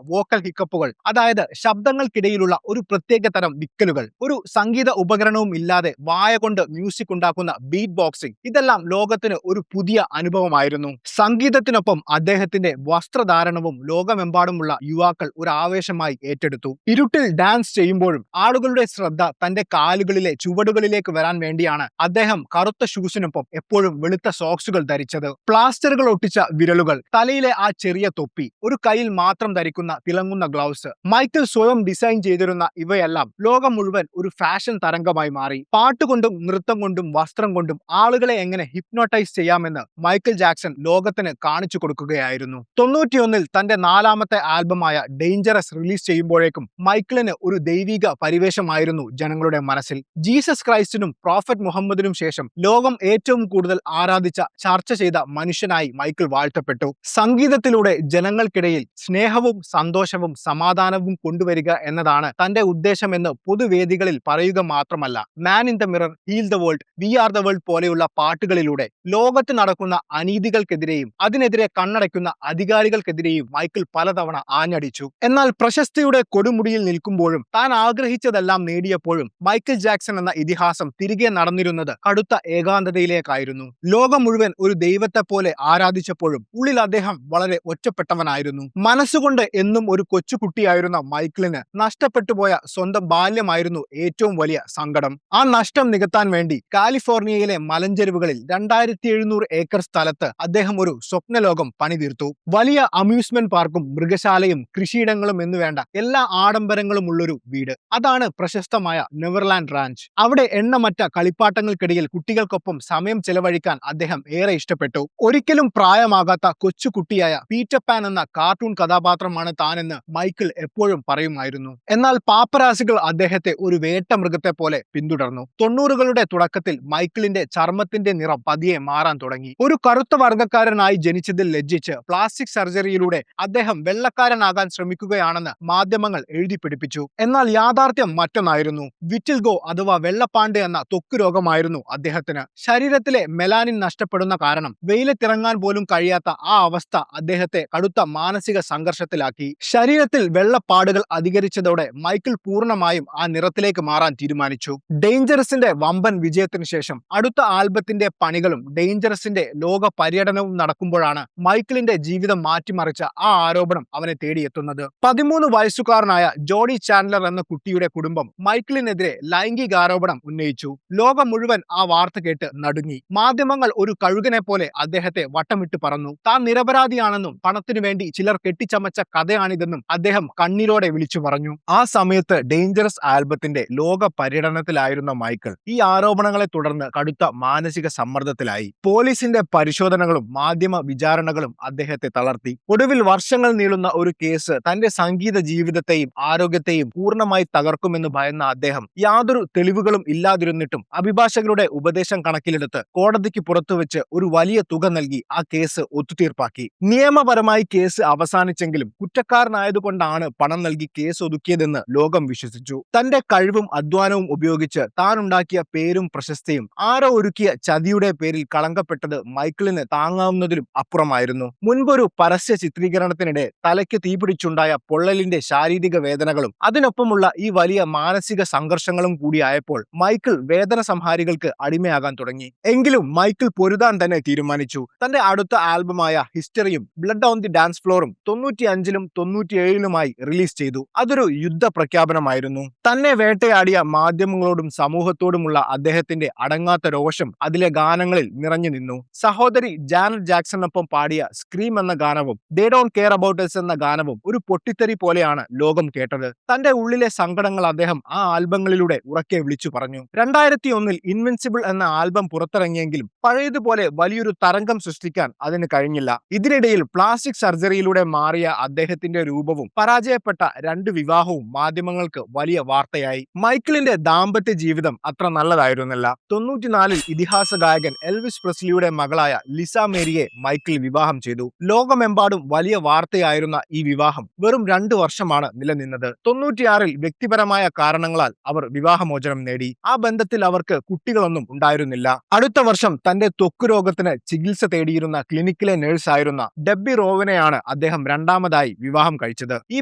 വോക്കൽ ഹിക്കപ്പുകൾ, അതായത് ശബ്ദങ്ങൾക്കിടയിലുള്ള ഒരു പ്രത്യേക തരം വിക്കലുകൾ, ഒരു സംഗീത ഉപകരണവും ഇല്ലാതെ വായ കൊണ്ട് മ്യൂസിക് ഉണ്ടാക്കുന്ന ബീറ്റ് ബോക്സിംഗ്, ഇതെല്ലാം ലോകത്തിന് ഒരു പുതിയ അനുഭവമായിരുന്നു. സംഗീതത്തിനൊപ്പം അദ്ദേഹത്തിന്റെ വസ്ത്രധാരണവും ലോകമെമ്പാടുമുള്ള യുവാക്കൾ ഒരു ആവേശമായി ഏറ്റെടുത്തു. ഇരുട്ടിൽ ഡാൻസ് ചെയ്യുമ്പോഴും ആളുകളുടെ ശ്രദ്ധ തന്റെ കാലുകളിലെ ചുവടുകളിലേക്ക് വരാൻ വേണ്ടിയാണ് അദ്ദേഹം കറുത്ത ഷൂസിനൊപ്പം എപ്പോഴും വെളുത്ത സോക്സുകൾ ധരിച്ചത്. പ്ലാസ്റ്ററുകൾ ഒട്ടിച്ച വിരലുകൾ, തലയിലെ ആ ചെറിയ തൊപ്പി, ഒരു കയ്യിൽ മാത്രം ധരിക്കുന്ന തിളങ്ങുന്ന ഗ്ലൗസ്, മൈക്കിൾ സ്വയം ഡിസൈൻ ചെയ്തിരുന്ന ഇവയെല്ലാം ലോകം മുഴുവൻ ഒരു ഫാഷൻ തരംഗമായി മാറി. പാട്ടുകൊണ്ടും നൃത്തം കൊണ്ടും വസ്ത്രം കൊണ്ടും ആളുകളെ എങ്ങനെ ഹിപ്നോട്ടൈസ് ചെയ്യാമെന്ന് മൈക്കിൾ ജാക്സൺ ലോകത്തിന് കാണിച്ചു കൊടുക്കുകയായിരുന്നു. 91-ൽ തന്റെ 4ാമത്തെ ആൽബമായ ഡേഞ്ചറസ് റിലീസ് ചെയ്യുമ്പോഴേക്കും മൈക്കിളിന് ഒരു ദൈവിക പരിവേഷമായിരുന്നു ജനങ്ങളുടെ മനസ്സിൽ. ജീസസ് ക്രൈസ്റ്റിനും പ്രോഫറ്റ് മുഹമ്മദിനും ശേഷം ലോകം ഏറ്റവും കൂടുതൽ ആരാധിച്ച, ചർച്ച ചെയ്ത മനുഷ്യനായി മൈക്കിൾ വാഴ്ത്തപ്പെട്ടു. സംഗീതത്തിലൂടെ ജനങ്ങൾക്കിടയിൽ സ്നേഹവും സന്തോഷവും സമാധാനവും കൊണ്ടുവരിക എന്നതാണ് തന്റെ ഉദ്ദേശമെന്ന് പൊതുവേദികളിൽ പറയുക മാത്രമല്ല, man in the mirror, heal the world, we are the world പോലെയുള്ള പാട്ടുകളിലൂടെ ലോകത്ത് നടക്കുന്ന അനീതികൾക്കെതിരെയും അതിനെതിരെ കണ്ണടയ്ക്കുന്ന അധികാരികൾക്കെതിരെയും മൈക്കിൾ പലതവണ ആഞ്ഞടിച്ചു. എന്നാൽ പ്രശസ്തിയുടെ കൊടുമുടിയിൽ നിൽക്കുമ്പോഴും താൻ ആഗ്രഹിച്ചതെല്ലാം നേടിയപ്പോഴും മൈക്കിൾ ജാക്സൺ എന്ന ഇതിഹാസം തിരികെ നടന്നിരുന്നത് കടുത്ത ഏകാന്തതയിലേക്കായിരുന്നു. ലോകം മുഴുവൻ ഒരു ദൈവത്തെ പോലെ ആരാധിച്ചപ്പോഴും ഉള്ളിൽ അദ്ദേഹം വളരെ ഒറ്റപ്പെട്ടവനായിരുന്നു. മനസ്സുകൊണ്ട് എന്നും ഒരു കൊച്ചുകുട്ടിയായിരുന്ന മൈക്കിളിന് നഷ്ടപ്പെട്ടുപോയ സ്വന്തം ബാല്യമായിരുന്നു ഏറ്റവും വലിയ സങ്കടം. ആ നഷ്ടം നികത്താൻ വേണ്ടി കാലിഫോർണിയയിലെ മലഞ്ചെരുവുകളിൽ 2700 ഏക്കർ സ്ഥലത്ത് അദ്ദേഹം ഒരു സ്വപ്നലോകം പണിതീർത്തു. വലിയ അമ്യൂസ്മെന്റ് പാർക്കും മൃഗശാലയും കൃഷിയിടങ്ങളും എന്നുവേണ്ട എല്ലാ ആഡംബരങ്ങളും ഉള്ളൊരു വീട്. അതാണ് പ്രശസ്തമായ നെവർലാൻഡ് റാഞ്ച്. അവിടെ എണ്ണമറ്റ കളിപ്പാട്ടങ്ങൾക്കിടയിൽ കുട്ടികൾക്കൊപ്പം സമയം ചെലവഴിക്കാൻ അദ്ദേഹം ഏറെ ഇഷ്ടപ്പെട്ടു. ഒരിക്കലും പ്രായമാകാത്ത കൊച്ചുകുട്ടിയായ പീറ്റർ പാൻ എന്ന കാർട്ടൂൺ കഥാപാത്രമാണ് താനെന്ന് മൈക്കിൾ എപ്പോഴും പറയുമായിരുന്നു. എന്നാൽ പാപ്പരാസികൾ അദ്ദേഹത്തെ ഒരു വേട്ടമൃഗത്തെ പോലെ പിന്തുടർന്നു. 90കളുടെ തുടക്കത്തിൽ മൈക്കിളിന്റെ ചർമ്മത്തിന്റെ നിറം പതിയെ മാറാൻ തുടങ്ങി. ഒരു കറുത്ത വർഗ്ഗക്കാരനായി ജനിച്ചതിൽ ലജ്ജിച്ച് പ്ലാസ്റ്റിക് സർജറിയിലൂടെ അദ്ദേഹം വെള്ളക്കാരനാകാൻ ശ്രമിക്കുകയാണെന്ന് മാധ്യമങ്ങൾ എഴുതി പിടിപ്പിച്ചു. എന്നാൽ യാഥാർത്ഥ്യം മറ്റൊന്നായിരുന്നു. വിറ്റിൽഗോ അഥവാ വെള്ളപ്പാണ്ട് എന്ന ത്വക്ക് രോഗമായിരുന്നു അദ്ദേഹത്തിന്. ശരീരത്തിലെ മെലാനിൻ നഷ്ടപ്പെടുന്ന കാരണം വെയിലത്തിറങ്ങാൻ പോലും കഴിയാത്ത ആ അവസ്ഥ അദ്ദേഹത്തെ കടുത്ത മാനസിക സംഘർഷത്തിലാക്കി. ശരീരത്തിൽ വെള്ളപ്പാടുകൾ അധികരിച്ചതോടെ മൈക്കിൾ പൂർണ്ണമായും ആ നിറത്തിലേക്ക് മാറാൻ തീരുമാനിച്ചു. ഡേഞ്ചറസിന്റെ വമ്പൻ വിജയത്തിന് ശേഷം അടുത്ത ആൽബത്തിന്റെ പണികളും ഡേഞ്ചറസിന്റെ ലോക പര്യടനവും നടക്കുമ്പോഴാണ് മൈക്കിളിന്റെ ജീവിതം മാറ്റിമറിച്ച ആ ആരോപണം അവനെ തേടിയെത്തുന്നത്. 13 വയസ്സുകാരനായ ജോഡി ചാൻഡലർ എന്ന കുട്ടിയുടെ കുടുംബം മൈക്കിളിനെതിരെ ലൈംഗികാരോപണം ഉന്നയിച്ചു. ലോകം മുഴുവൻ ആ വാർത്ത കേട്ട് നടുങ്ങി. മാധ്യമങ്ങൾ ഒരു കഴുകനെ പോലെ അദ്ദേഹത്തെ വട്ടമിട്ട് പറന്നു. താൻ നിരപരാധിയാണെന്നും പണത്തിനു വേണ്ടി ചിലർ കെട്ടിച്ചമച്ച കഥയാണിതെന്നും അദ്ദേഹം കണ്ണീരോടെ വിളിച്ചു പറഞ്ഞു. ആ സമയത്ത് ഡേഞ്ചറസ് ആൽബത്തിന്റെ ലോക പര്യടനത്തിലായിരുന്ന മൈക്കിൾ ഈ ആരോപണങ്ങളെ തുടർന്ന് കടുത്ത മാനസിക സമ്മർദ്ദത്തിലായി. പോലീസിന്റെ പരിശോധനകളും മാധ്യമ വിചാരണകളും അദ്ദേഹത്തെ തളർത്തി. ഒടുവിൽ വർഷങ്ങൾ നീളുന്ന ഒരു കേസ് തന്റെ സംഗീത ജീവിതത്തെയും ആരോഗ്യത്തെയും പൂർണ്ണമായി തകർക്കുമെന്ന് ഭയന്ന അദ്ദേഹം യാതൊരു തെളിവുകളും ഇല്ലാതിരുന്നിട്ടും അഭിഭാഷകരുടെ ഉപദേശം കണക്കിലെടുത്ത് കോടതിക്ക് പുറത്തുവെച്ച് ഒരു വലിയ തുക നൽകി ആ കേസ് ഒത്തുതീർപ്പാക്കി. നിയമപരമായി കേസ് അവസാനിച്ചെങ്കിലും കുറ്റക്കാരനായതുകൊണ്ടാണ് പണം നൽകി കേസ് ഒതുക്കിയതെന്ന് ലോകം വിശ്വസിച്ചു. തന്റെ കഴിവും അധ്വാനവും ഉപയോഗിച്ച് താൻ ഉണ്ടാക്കിയ പേരും പ്രശസ്തിയും ആരോ ഒരുക്കിയ ചതിയുടെ പേരിൽ കളങ്കപ്പെട്ടത് മൈക്കിളിന് താങ്ങാവുന്നതിലും അപ്പുറമായിരുന്നു. മുൻപൊരു പരസ്യ ചിത്രീകരണത്തിനിടെ തലയ്ക്ക് തീപിടിച്ചുണ്ടായ പൊള്ളലിന്റെ ശാരീരിക വേദനകളും അതിനൊപ്പമുള്ള ഈ വലിയ മാനസിക സംഘർഷങ്ങളും കൂടിയായപ്പോൾ മൈക്കിൾ വേദന സംഹാരികൾക്ക് അടിമയാകാൻ തുടങ്ങി. എങ്കിലും മൈക്കിൾ പൊരുതാൻ തന്നെ തീരുമാനിച്ചു. തന്റെ അടുത്ത ആൽബമായ ഹിസ്റ്ററിയും ബ്ലഡ് ഓൺ ദി ഡാൻസ് ഫ്ലോറും 95-ലും 97-ലുമായി റിലീസ് ചെയ്തു. അതൊരു യുദ്ധ പ്രഖ്യാപനമായിരുന്നു. തന്നെ വേട്ടയാടിയ മാധ്യമങ്ങളോടും സമൂഹത്തോടുമുള്ള അദ്ദേഹത്തിന്റെ അടങ്ങാത്ത രോഷം അതിലെ ഗാനങ്ങളിൽ നിറഞ്ഞു നിന്നു. സഹോദരി ജാനറ്റ് ജാക്സണിനൊപ്പം പാടിയ സ്ക്രീം എന്ന ഗാനവും they don't care about us എന്ന ഗാനവും ഒരു പൊട്ടിത്തെറി പോലെയാണ് ലോകം കേട്ടത്. തന്റെ ഉള്ളിലെ സങ്കടങ്ങൾ അദ്ദേഹം ആ ആൽബങ്ങളിലൂടെ ഉറക്കെ വിളിച്ചു പറഞ്ഞു. 2001-ൽ ഇൻവിൻസിബിൾ എന്ന ആൽബം പുറത്തിറങ്ങിയെങ്കിലും പഴയതുപോലെ വലിയൊരു തരംഗം സൃഷ്ടിക്കാൻ അതിന് കഴിഞ്ഞില്ല. ഇതിനിടയിൽ പ്ലാസ്റ്റിക് സർജറിയിലൂടെ മാറിയ അദ്ദേഹത്തിന്റെ രൂപവും പരാജയപ്പെട്ട 2 വിവാഹവും മാധ്യമങ്ങൾക്ക് വലിയ വാർത്തയായി. മൈക്കിളിന്റെ ദാമ്പത്യ ജീവിതം അത്ര നല്ലതായിരുന്നില്ല. 94-ൽ ഇതിഹാസ ഗായകൻ എൽവിസ് പ്രെസ്ലിയുടെ മകളായ ലിസ മേരിയെ മൈക്കിൾ വിവാഹം ചെയ്തു. ലോകമെമ്പാടും വലിയ വാർത്തയായിരുന്ന ഈ വിവാഹം വെറും 2 വർഷമാണ് നിലനിന്നത്. 96-ൽ വ്യക്തിപരമായ കാരണങ്ങളാൽ അവർ വിവാഹമോചനം നേടി. ആ ബന്ധത്തിൽ അവർക്ക് കുട്ടികളൊന്നും ഉണ്ടായിരുന്നില്ല. അടുത്ത വർഷം തന്റെ ത്വക്ക് രോഗത്തിന് ചികിത്സ തേടിയിരുന്ന ക്ലിനിക്കിലെ നഴ്സായിരുന്ന ഡെബ്ബി റോവനെയാണ് അദ്ദേഹം രണ്ടാമതായി വിവാഹം കഴിച്ചത്. ഈ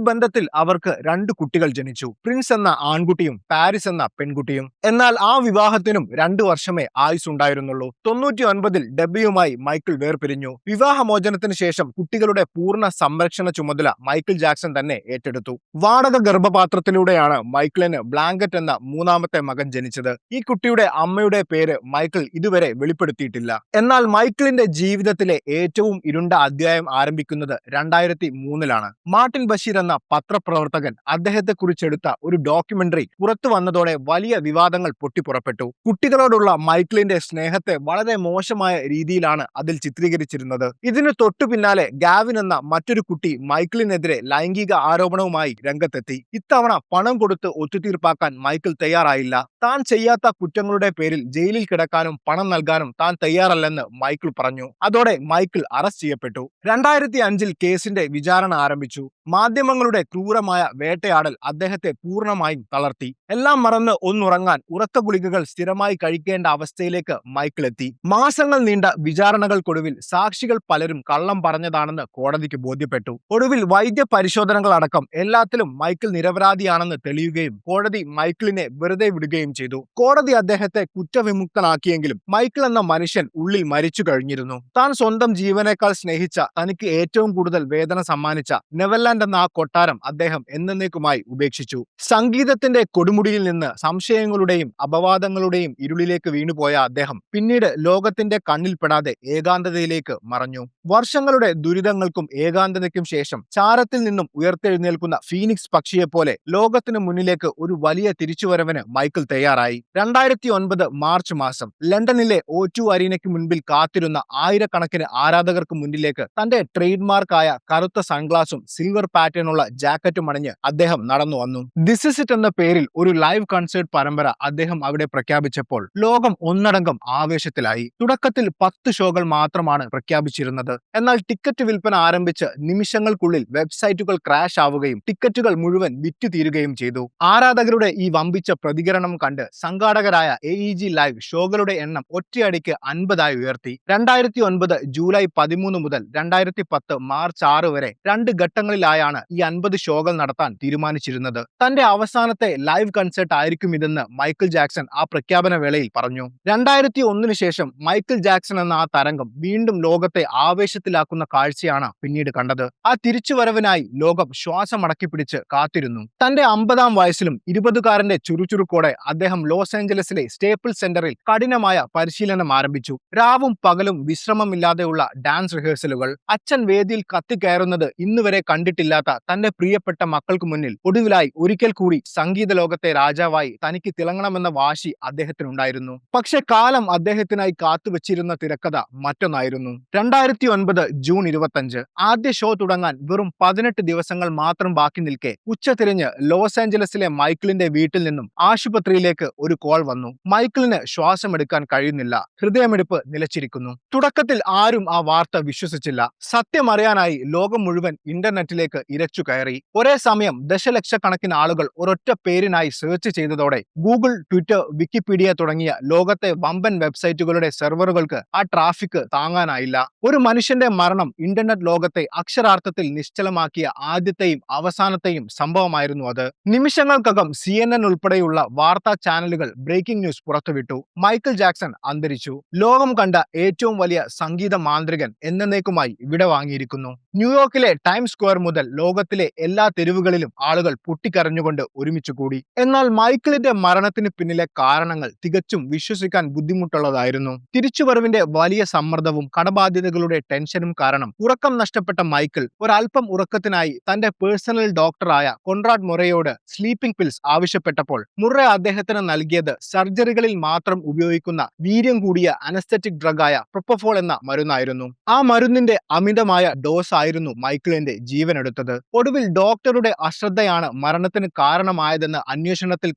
ബന്ധത്തിൽ അവർക്ക് 2 കുട്ടികൾ ജനിച്ചു, പ്രിൻസ് എന്ന ആൺകുട്ടിയും പാരിസ് എന്ന പെൺകുട്ടിയും. എന്നാൽ ആ വിവാഹത്തിനും 2 വർഷമേ ആയുസ്സുണ്ടായിരുന്നുള്ളൂ. 99-ൽ ഡെബ്ബിയുമായി മൈക്കിൾ വേർപിരിഞ്ഞു. വിവാഹമോചനത്തിന് ശേഷം കുട്ടികളുടെ പൂർണ്ണ സംരക്ഷണ ചുമതല മൈക്കിൾ ജാക്സൺ തന്നെ ഏറ്റെടുത്തു. വാടക ഗർഭപാത്രത്തിലൂടെയാണ് മൈക്കിളിന് ബ്ലാങ്കറ്റ് എന്ന 3ാമത്തെ മകൻ ജനിച്ചത്. ഈ കുട്ടിയുടെ അമ്മയുടെ പേര് മൈക്കിൾ ഇതുവരെ വെളിപ്പെടുത്തിയിട്ടില്ല. എന്നാൽ മൈക്കിളിന്റെ ജീവിതത്തിലെ ഏറ്റവും ഇരുണ്ട അധ്യായം ആരംഭിക്കുന്നത് 2003-ലാണ്. മാർട്ടിൻ ബഷീർ എന്ന പത്രപ്രവർത്തകൻ അദ്ദേഹത്തെക്കുറിച്ചെടുത്ത ഒരു ഡോക്യുമെന്ററി പുറത്തു വന്നതോടെ വലിയ വിവാദങ്ങൾ പൊട്ടിപ്പുറപ്പെട്ടു. കുട്ടികളോടുള്ള മൈക്കിളിന്റെ സ്നേഹത്തെ വളരെ മോശമായ രീതിയിലാണ് അതിൽ ചിത്രീകരിച്ചിരുന്നത്. ഇതിനു തൊട്ടു പിന്നാലെ ഗാവിൻ എന്ന മറ്റൊരു കുട്ടി മൈക്കിളിനെതിരെ ലൈംഗിക ആരോപണവുമായി രംഗത്തെത്തി. ഇത്തവണ പണം കൊടുത്ത് ഒത്തുതീർപ്പാക്കാൻ മൈക്കിൾ തയ്യാറായില്ല. താൻ ചെയ്യാത്ത കുറ്റങ്ങളുടെ പേരിൽ ജയിലിൽ കിടക്കാനും പണം നൽകാനും താൻ തയ്യാറല്ലെന്ന് മൈക്കിൾ പറഞ്ഞു. അതോടെ മൈക്കിൾ അറസ്റ്റ് ചെയ്യപ്പെട്ടു. 2005-ൽ കേസിന്റെ വിചാരണ ആരംഭിച്ചു. മാധ്യമങ്ങളുടെ ക്രൂരമായ വേട്ടയാടൽ അദ്ദേഹത്തെ പൂർണ്ണമായും തളർത്തി. എല്ലാം മറന്ന് ഒന്നുറങ്ങാൻ ഉറക്ക ഗുളികകൾ സ്ഥിരമായി കഴിക്കേണ്ട അവസ്ഥയിലേക്ക് മൈക്കിൾ എത്തി. മാസങ്ങൾ നീണ്ട വിചാരണകൾക്കൊടുവിൽ സാക്ഷികൾ പലരും കള്ളം പറഞ്ഞതാണെന്ന് കോടതിക്ക് ബോധ്യപ്പെട്ടു. ഒടുവിൽ വൈദ്യ പരിശോധനകൾ അടക്കം എല്ലാത്തിലും മൈക്കിൾ നിരപരാധിയാണെന്ന് തെളിയുകയും കോടതി മൈക്കിളിനെ വെറുതെ വിടുകയും ചെയ്തു. കോടതി അദ്ദേഹത്തെ കുറ്റവിമുക്തനാക്കിയെങ്കിലും മൈക്കിൾ എന്ന മനുഷ്യൻ ഉള്ളിൽ മരിച്ചു കഴിഞ്ഞിരുന്നു. താൻ സ്വന്തം ജീവനേക്കാൾ സ്നേഹിച്ച, തനിക്ക് ഏറ്റവും കൂടുതൽ വേദന സമ്മാനിച്ച നെവർലാൻഡ് എന്ന ആ കൊട്ടാരം അദ്ദേഹം എന്നേക്കുമായി ഉപേക്ഷിച്ചു. സംഗീതത്തിന്റെ കൊടുമുടിയിൽ നിന്ന് സംശയങ്ങളുടെയും അപവാദങ്ങളുടെയും ഇരുളിലേക്ക് വീണുപോയ അദ്ദേഹം പിന്നീട് ലോകത്തിന്റെ കണ്ണിൽപ്പെടാതെ ഏകാന്തതയിലേക്ക് മറഞ്ഞു. വർഷങ്ങളുടെ ദുരിതങ്ങൾക്കും ഏകാന്തതയ്ക്കും ശേഷം ചാരത്തിൽ നിന്നും ഉയർത്തെഴുന്നേൽക്കുന്ന ഫീനിക്സ് പക്ഷിയെപ്പോലെ ലോകത്തിന് മുന്നിലേക്ക് ഒരു വലിയ തിരിച്ചുവരവിന് മൈക്കിൾ തയ്യാറായി. 2009 മാർച്ച് മാസം ലണ്ടനിലെ O2 അരീനയ്ക്ക് മുൻപിൽ കാത്തിരുന്ന ആയിരക്കണക്കിന് ആരാധകർക്ക് മുന്നിലേക്ക് തന്റെ ട്രേഡ് മാർക്കായ കറുത്ത സൺഗ്ലാസും സിൽവർ പാറ്റേണുള്ള ജാക്കറ്റും അണിഞ്ഞ് അദ്ദേഹം നടന്നു വന്നു. ദിസ് ഇസ് ഇറ്റ് എന്ന പേരിൽ ഒരു ലൈവ് കൺസേർട്ട് പരമ്പര അദ്ദേഹം അവിടെ പ്രഖ്യാപിച്ചപ്പോൾ ലോകം ഒന്നടങ്കം ആവേശത്തിലായി. തുടക്കത്തിൽ 10 ഷോകൾ മാത്രമാണ് പ്രഖ്യാപിച്ചിരുന്നത്. എന്നാൽ ടിക്കറ്റ് വിൽപ്പന ആരംഭിച്ച് നിമിഷങ്ങൾക്കുള്ളിൽ വെബ്സൈറ്റുകൾ ക്രാഷ് ആവുകയും ടിക്കറ്റുകൾ മുഴുവൻ വിറ്റുതീരുകയും ചെയ്തു. ആരാധകരുടെ ഈ വമ്പിച്ച പ്രതികരണം കണ്ട് സംഘാടകരായ AEG ലൈവ് ഷോകളുടെ എണ്ണം ഒറ്റയടിക്ക് 50 ഉയർത്തി. 2009 ജൂലൈ 13 മുതൽ 2010 മാർച്ച് 6 വരെ 2 ഘട്ടങ്ങളിലായാണ് ഈ 50 ഷോകൾ നടത്താൻ തീരുമാനിച്ചിരുന്നത്. തന്റെ അവസാനത്തെ ലൈവ് കൺസേർട്ട് ആയിരിക്കും ഇതെന്ന് മൈക്കിൾ ജാക്സൺ ആ പ്രഖ്യാപന വേളയിൽ പറഞ്ഞു. 2001 ശേഷം മൈക്കിൾ ജാക്സൺ എന്ന ആ തരംഗം വീണ്ടും ലോകത്തെ ആവേശത്തിലാക്കുന്ന കാഴ്ചയാണ് പിന്നീട് കണ്ടത്. ആ തിരിച്ചുവരവിനായി ലോകം ശ്വാസമടക്കി പിടിച്ച് കാത്തിരുന്നു. തന്റെ 50-ാം വയസ്സിലും 20-കാരന്റെ ചുറുചുറുക്കോടെ അദ്ദേഹം ലോസ് ഏഞ്ചലസിലെ സ്റ്റേപ്പിൾ സെന്ററിൽ കഠിനമായ പരിശീലനം ആരംഭിച്ചു. രാവും പകലും വിശ്രമമില്ലാതെയുള്ള ഡാൻസ് റിഹേഴ്സലുകൾ. അച്ഛൻ വേദിയിൽ കത്തിക്കയറുന്നത് ഇന്നുവരെ കണ്ടിട്ടില്ലാത്ത തന്റെ പ്രിയപ്പെട്ട മക്കൾക്ക് മുന്നിൽ ഒടുവിലായി ഒരിക്കൽ കൂടി സംഗീത ലോകത്തെ രാജാവായി തനിക്ക് തിളങ്ങണമെന്ന വാശി അദ്ദേഹത്തിനുണ്ടായിരുന്നു. പക്ഷെ കാലം അദ്ദേഹത്തിനായി കാത്തുവച്ചിരുന്ന തിരക്കഥ മറ്റൊന്നായിരുന്നു. 2009 ജൂൺ 25 ആദ്യ ഷോ തുടങ്ങാൻ വെറും 18 ദിവസങ്ങൾ മാത്രം ബാക്കി നിൽക്കെ ഉച്ചതിരിഞ്ഞ് ലോസ് ഏഞ്ചലസിലെ മൈക്കിളിന്റെ വീട്ടിൽ നിന്നും ആശുപത്രിയിലേക്ക് ഒരു കോൾ വന്നു. മൈക്കിളിന് ശ്വാസമെടുക്കാൻ കഴിയുന്നില്ല, ഹൃദയമിടിപ്പ് നിലച്ചിരിക്കുന്നു. തുടക്കത്തിൽ ആരും ആ വാർത്ത വിശ്വസിച്ചില്ല. സത്യമറിയാനായി ലോകം മുഴുവൻ ഇന്റർനെറ്റിലേക്ക് ഇരച്ചു കയറി. ഒരേ സമയം ദശലക്ഷക്കണക്കിന് ആളുകൾ ഒരൊറ്റ പേരിനായി സെർച്ച് ചെയ്തതോടെ ഗൂഗിൾ, ട്വിറ്റർ, വിക്കിപീഡിയ തുടങ്ങിയ ലോകത്തെ വമ്പൻ വെബ്സൈറ്റുകളുടെ സെർവറുകൾക്ക് ആ ട്രാഫിക് താങ്ങാനായില്ല. ഒരു മനുഷ്യന്റെ മരണം ഇന്റർനെറ്റ് ലോകത്തെ അക്ഷരാർത്ഥത്തിൽ നിശ്ചലമാക്കിയ ആദ്യത്തെയും അവസാനത്തെയും സംഭവമായിരുന്നു അത്. നിമിഷങ്ങൾക്കകം CNN ഉൾപ്പെടെയുള്ള വാർത്താ ചാനലുകൾ ബ്രേക്കിംഗ് ന്യൂസ് പുറത്തുവിട്ടു. മൈക്കിൾ ജാക്സൺ അന്തരിച്ചു. ലോകം കണ്ട ഏറ്റവും വലിയ സംഗീത മാന്ത്രികൻ എന്നേക്കുമായി വിട വാങ്ങിയിരിക്കുന്നു. ന്യൂയോർക്കിലെ ടൈം സ്ക്വയർ മുതൽ ലോകത്തിലെ എല്ലാ തെരുവുകളിലും ആളുകൾ പൊട്ടിക്കരഞ്ഞുകൊണ്ട് ഒരുമിച്ച് കൂടി. എന്നാൽ മൈക്കിളിന്റെ മരണത്തിന് പിന്നിലെ കാരണങ്ങൾ തികച്ചും വിശ്വസിക്കാൻ ബുദ്ധിമുട്ടുള്ളതായിരുന്നു. തിരിച്ചുവരവിന്റെ വലിയ സമ്മർദ്ദവും കടബാധ്യതകളുടെ ടെൻഷനും കാരണം ഉറക്കം നഷ്ടപ്പെട്ട മൈക്കിൾ ഒരൽപ്പം ഉറക്കത്തിനായി തന്റെ പേഴ്സണൽ ഡോക്ടറായ കൊൺറാഡ് മൊറെയോട് സ്ലീപ്പിംഗ് പിൽസ് ആവശ്യപ്പെട്ടപ്പോൾ മുറെ അദ്ദേഹത്തിന് നൽകിയത് സർജറികളിൽ മാത്രം ഉപയോഗിക്കുന്ന വീര്യം കൂടിയ അനസ്തെറ്റിക് ഡ്രഗ് ആയ പ്രൊപ്പഫോൾ എന്ന മരുന്നായിരുന്നു. ആ മരുന്നിന്റെ അമിതമായ ഡോസ് ആയിരുന്നു മൈക്കിളിന്റെ ജീവനെടുത്തത്. കൊടുത്തത്. ഒടുവിൽ ഡോക്ടറുടെ അശ്രദ്ധയാണ് മരണത്തിന് കാരണമായതെന്ന് അന്വേഷണത്തിൽ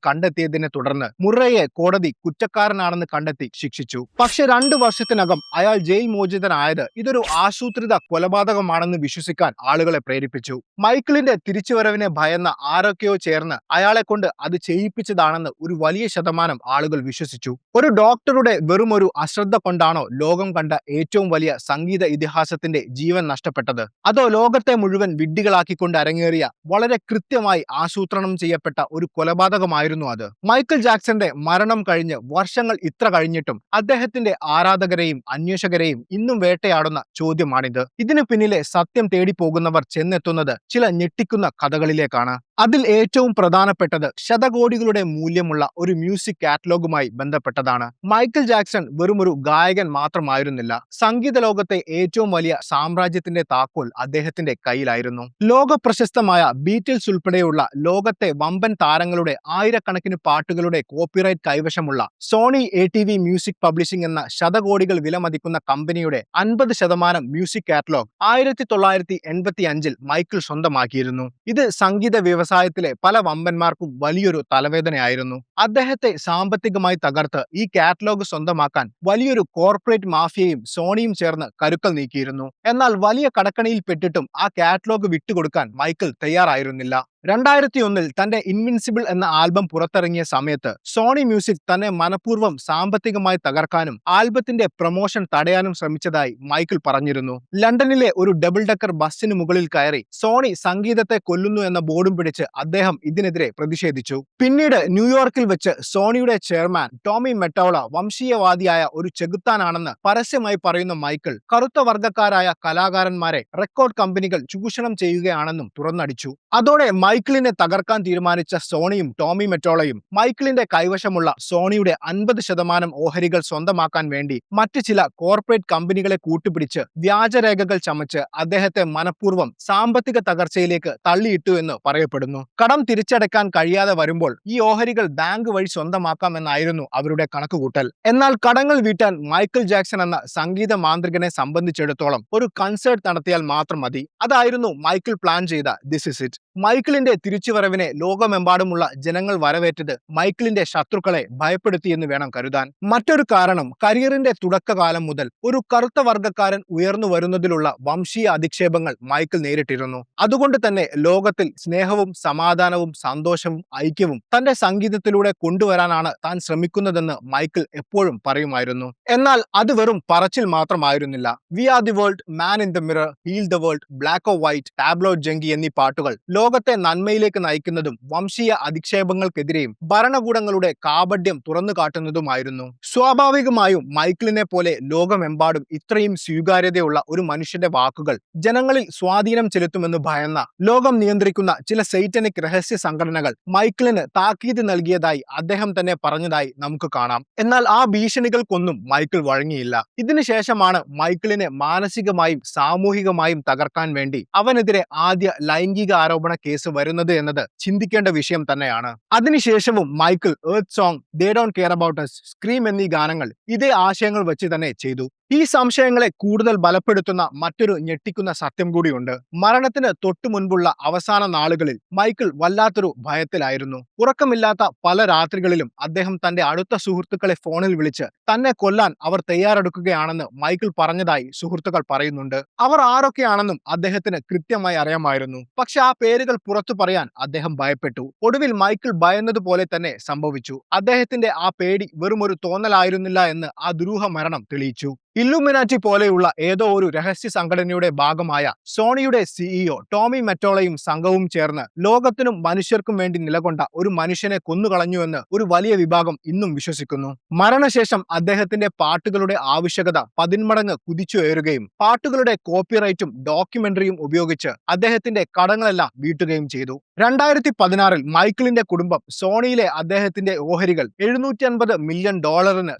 കണ്ടെത്തിയതിനെ തുടർന്ന് മുറയെ കോടതി കുറ്റക്കാരനാണെന്ന് കണ്ടെത്തി ശിക്ഷിച്ചു. പക്ഷെ 2 വർഷത്തിനകം അയാൾ ജയിൽ മോചിതനായത് ഇതൊരു ആസൂത്രിത കൊലപാതകമാണെന്ന് വിശ്വസിക്കാൻ ആളുകളെ പ്രേരിപ്പിച്ചു. മൈക്കിളിന്റെ തിരിച്ചുവരവിനെ ഭയന്ന ആരൊക്കെയോ ചേർന്ന് അയാളെ കൊണ്ട് അത് ചെയ്യിപ്പിച്ചതാണെന്ന് ഒരു വലിയ ശതമാനം ആളുകൾ വിശ്വസിച്ചു. ഒരു ഡോക്ടറുടെ വെറുമൊരു അശ്രദ്ധ കൊണ്ടാണോ ലോകം കണ്ട ഏറ്റവും വലിയ സംഗീത ഇതിഹാസത്തിന്റെ ജീവൻ നഷ്ടപ്പെട്ടത്? അതോ ലോകത്തെ മുഴുവൻ വിഡ്ഢികളാക്കിക്കൊണ്ട് അരങ്ങേറിയ വളരെ കൃത്യമായി ആസൂത്രണം ചെയ്യപ്പെട്ട ഒരു കൊലപാതകമായിരുന്നു അത്? മൈക്കിൾ ജാക്സന്റെ മരണം കഴിഞ്ഞ് വർഷങ്ങൾ ഇത്ര കഴിഞ്ഞിട്ടും അദ്ദേഹത്തിന്റെ ആരാധകരെയും അന്വേഷകരെയും ഇന്നും വേട്ടയാടുന്ന ചോദ്യമാണിത്. ഇതിനു പിന്നിലെ സത്യം തേടി പോകുന്നവർ ചെന്നെത്തുന്നത് ചില ഞെട്ടിക്കുന്ന കഥകളിലേക്കാണ്. അതിൽ ഏറ്റവും പ്രധാനപ്പെട്ടത് ശതകോടികളുടെ മൂല്യമുള്ള ഒരു മ്യൂസിക് കാറ്റലോഗുമായി ബന്ധപ്പെട്ടതാണ്. മൈക്കിൾ ജാക്സൺ വെറുമൊരു ഗായകൻ മാത്രമായിരുന്നില്ല. സംഗീത ലോകത്തെ ഏറ്റവും വലിയ സാമ്രാജ്യത്തിന്റെ താക്കോൽ അദ്ദേഹത്തിന്റെ കയ്യിലായിരുന്നു. ലോക പ്രശസ്തമായ ബീറ്റിൽസ് ഉൾപ്പെടെയുള്ള ലോകത്തെ വമ്പൻ താരങ്ങളുടെ ആയിരക്കണക്കിന് പാട്ടുകളുടെ കോപ്പിറൈറ്റ് കൈവശമുള്ള സോണി ATV മ്യൂസിക് പബ്ലിഷിംഗ് എന്ന ശതകോടികൾ വിലമതിക്കുന്ന കമ്പനിയുടെ 50% മ്യൂസിക് കാറ്റലോഗ് 1985-ൽ മൈക്കിൾ സ്വന്തമാക്കിയിരുന്നു. ഇത് സംഗീത വ്യവസായത്തിലെ പല വമ്പന്മാർക്കും വലിയൊരു തലവേദനയായിരുന്നു. അദ്ദേഹത്തെ സാമ്പത്തികമായി തകർത്ത് ഈ കാറ്റലോഗ് സ്വന്തമാക്കാൻ വലിയൊരു കോർപ്പറേറ്റ് മാഫിയയും സോണിയും ചേർന്ന് കരുക്കൾ നീക്കിയിരുന്നു. എന്നാൽ വലിയ കടക്കണിയിൽ പെട്ടിട്ടും ആ കാറ്റലോഗ് വിട്ടുകൊടുക്കാൻ മൈക്കിൾ തയ്യാറായിരുന്നില്ല. 2001-ൽ തന്റെ ഇൻവിൻസിബിൾ എന്ന ആൽബം പുറത്തിറങ്ങിയ സമയത്ത് സോണി മ്യൂസിക് തന്നെ മനഃപൂർവ്വം സാമ്പത്തികമായി തകർക്കാനും ആൽബത്തിന്റെ പ്രൊമോഷൻ തടയാനും ശ്രമിച്ചതായി മൈക്കിൾ പറഞ്ഞിരുന്നു. ലണ്ടനിലെ ഒരു ഡബിൾ ഡെക്കർ ബസ്സിന് മുകളിൽ കയറി സോണി സംഗീതത്തെ കൊല്ലുന്നു എന്ന ബോർഡും പിടിച്ച് അദ്ദേഹം ഇതിനെതിരെ പ്രതിഷേധിച്ചു. പിന്നീട് ന്യൂയോർക്കിൽ വെച്ച് സോണിയുടെ ചെയർമാൻ ടോമി മെറ്റോള വംശീയവാദിയായ ഒരു ചെകുത്താനാണെന്ന് പരസ്യമായി പറയുന്ന മൈക്കിൾ കറുത്ത വർഗ്ഗക്കാരായ കലാകാരന്മാരെ റെക്കോർഡ് കമ്പനികൾ ചൂഷണം ചെയ്യുകയാണെന്നും തുറന്നടിച്ചു. അതോടെ മൈക്കിളിനെ തകർക്കാൻ തീരുമാനിച്ച സോണിയും ടോമി മെറ്റോളയും മൈക്കിളിന്റെ കൈവശമുള്ള സോണിയുടെ 50% ഓഹരികൾ സ്വന്തമാക്കാൻ വേണ്ടി മറ്റ് ചില കോർപ്പറേറ്റ് കമ്പനികളെ കൂട്ടുപിടിച്ച് വ്യാജരേഖകൾ ചമച്ച് അദ്ദേഹത്തെ മനഃപൂർവ്വം സാമ്പത്തിക തകർച്ചയിലേക്ക് തള്ളിയിട്ടു എന്ന് പറയപ്പെടുന്നു. കടം തിരിച്ചടയ്ക്കാൻ കഴിയാതെ വരുമ്പോൾ ഈ ഓഹരികൾ ബാങ്ക് വഴി സ്വന്തമാക്കാമെന്നായിരുന്നു അവരുടെ കണക്കുകൂട്ടൽ. എന്നാൽ കടങ്ങൾ വീട്ടാൻ മൈക്കിൾ ജാക്സൺ എന്ന സംഗീത മാന്ത്രികനെ സംബന്ധിച്ചിടത്തോളം ഒരു കൺസേർട്ട് നടത്തിയാൽ മാത്രം മതി. അതായിരുന്നു മൈക്കിൾ പ്ലാൻ ചെയ്ത ദിസ് ഇസ് ഇറ്റ്. മൈക്കിളിന്റെ തിരിച്ചുവരവിനെ ലോകമെമ്പാടുമുള്ള ജനങ്ങൾ വരവേറ്റത് മൈക്കിളിന്റെ ശത്രുക്കളെ ഭയപ്പെടുത്തിയെന്ന് വേണം കരുതാൻ. മറ്റൊരു കാരണം കരിയറിന്റെ തുടക്കകാലം മുതൽ ഒരു കറുത്ത വർഗ്ഗക്കാരൻ ഉയർന്നു വരുന്നതിലുള്ള വംശീയ അധിക്ഷേപങ്ങൾ മൈക്കിൾ നേരിട്ടിരുന്നു. അതുകൊണ്ട് തന്നെ ലോകത്തിൽ സ്നേഹവും സമാധാനവും സന്തോഷവും ഐക്യവും തന്റെ സംഗീതത്തിലൂടെ കൊണ്ടുവരാനാണ് താൻ ശ്രമിക്കുന്നതെന്ന് മൈക്കിൾ എപ്പോഴും പറയുമായിരുന്നു. എന്നാൽ അത് വെറും പറച്ചിൽ മാത്രമായിരുന്നില്ല. We are the world, man in the mirror, heal the world, black or white, tabloid junkie എന്നീ പാട്ടുകൾ ലോകത്തെ നന്മയിലേക്ക് നയിക്കുന്നതും വംശീയ അധിക്ഷേപങ്ങൾക്കെതിരെയും ഭരണകൂടങ്ങളുടെ കാപഢ്യം തുറന്നു കാട്ടുന്നതുമായിരുന്നു. സ്വാഭാവികമായും മൈക്കിളിനെ പോലെ ലോകമെമ്പാടും ഇത്രയും സ്വീകാര്യതയുള്ള ഒരു മനുഷ്യന്റെ വാക്കുകൾ ജനങ്ങളിൽ സ്വാധീനം ചെലുത്തുമെന്ന് ഭയന്ന ലോകം നിയന്ത്രിക്കുന്ന ചില സൈറ്റനിക് രഹസ്യ സംഘടനകൾ മൈക്കിളിന് താക്കീത് നൽകിയതായി അദ്ദേഹം തന്നെ പറഞ്ഞതായി നമുക്ക് കാണാം. എന്നാൽ ആ ഭീഷണികൾക്കൊന്നും മൈക്കിൾ വഴങ്ങിയില്ല. ഇതിനുശേഷമാണ് മൈക്കിളിനെ മാനസികമായും സാമൂഹികമായും തകർക്കാൻ വേണ്ടി അവനെതിരെ ആദ്യ ലൈംഗിക ആരോപണ കേസ് വരുന്നത് എന്നത് ചിന്തിക്കേണ്ട വിഷയം തന്നെയാണ്. അതിനുശേഷവും Michael earth song, they don't care about us, scream എന്നീ ഗാനങ്ങൾ ഇതേ ആശയങ്ങൾ വെച്ച് തന്നെ ചെയ്തു. ഈ സംശയങ്ങളെ കൂടുതൽ ബലപ്പെടുത്തുന്ന മറ്റൊരു ഞെട്ടിക്കുന്ന സത്യം കൂടിയുണ്ട്. മരണത്തിന് തൊട്ടു മുൻപുള്ള അവസാന നാളുകളിൽ മൈക്കിൾ വല്ലാത്തൊരു ഭയത്തിലായിരുന്നു. ഉറക്കമില്ലാത്ത പല രാത്രികളിലും അദ്ദേഹം തന്റെ അടുത്ത സുഹൃത്തുക്കളെ ഫോണിൽ വിളിച്ച് തന്നെ കൊല്ലാൻ അവർ തയ്യാറെടുക്കുകയാണെന്ന് മൈക്കിൾ പറഞ്ഞതായി സുഹൃത്തുക്കൾ പറയുന്നുണ്ട്. അവർ ആരൊക്കെയാണെന്നും അദ്ദേഹത്തിന് കൃത്യമായി അറിയാമായിരുന്നു. പക്ഷെ ആ പേരുകൾ പുറത്തു പറയാൻ അദ്ദേഹം ഭയപ്പെട്ടു. ഒടുവിൽ മൈക്കിൾ ഭയന്നതുപോലെ തന്നെ സംഭവിച്ചു. അദ്ദേഹത്തിന്റെ ആ പേടി വെറുമൊരു തോന്നലായിരുന്നില്ല എന്ന് ആ ദുരൂഹ മരണം തെളിയിച്ചു. ഇല്ലുമിനാറ്റി പോലെയുള്ള ഏതോ ഒരു രഹസ്യ സംഘടനയുടെ ഭാഗമായ സോണിയുടെ CEO ടോമി മെറ്റോളയും സംഘവും ചേർന്ന് ലോകത്തിനും മനുഷ്യർക്കും വേണ്ടി നിലകൊണ്ട ഒരു മനുഷ്യനെ കൊന്നുകളഞ്ഞുവെന്ന് ഒരു വലിയ വിഭാഗം ഇന്നും വിശ്വസിക്കുന്നു. മരണശേഷം അദ്ദേഹത്തിന്റെ പാട്ടുകളുടെ ആവശ്യകത 10 മടങ്ങ് കുതിച്ചുയരുകയും പാട്ടുകളുടെ കോപ്പിറൈറ്റും ഡോക്യുമെന്ററിയും ഉപയോഗിച്ച് അദ്ദേഹത്തിന്റെ കടങ്ങളെല്ലാം വീട്ടുകയും ചെയ്തു. 2016-ൽ മൈക്കിളിന്റെ കുടുംബം സോണിയിലെ അദ്ദേഹത്തിന്റെ ഓഹരികൾ $750 മില്യൺ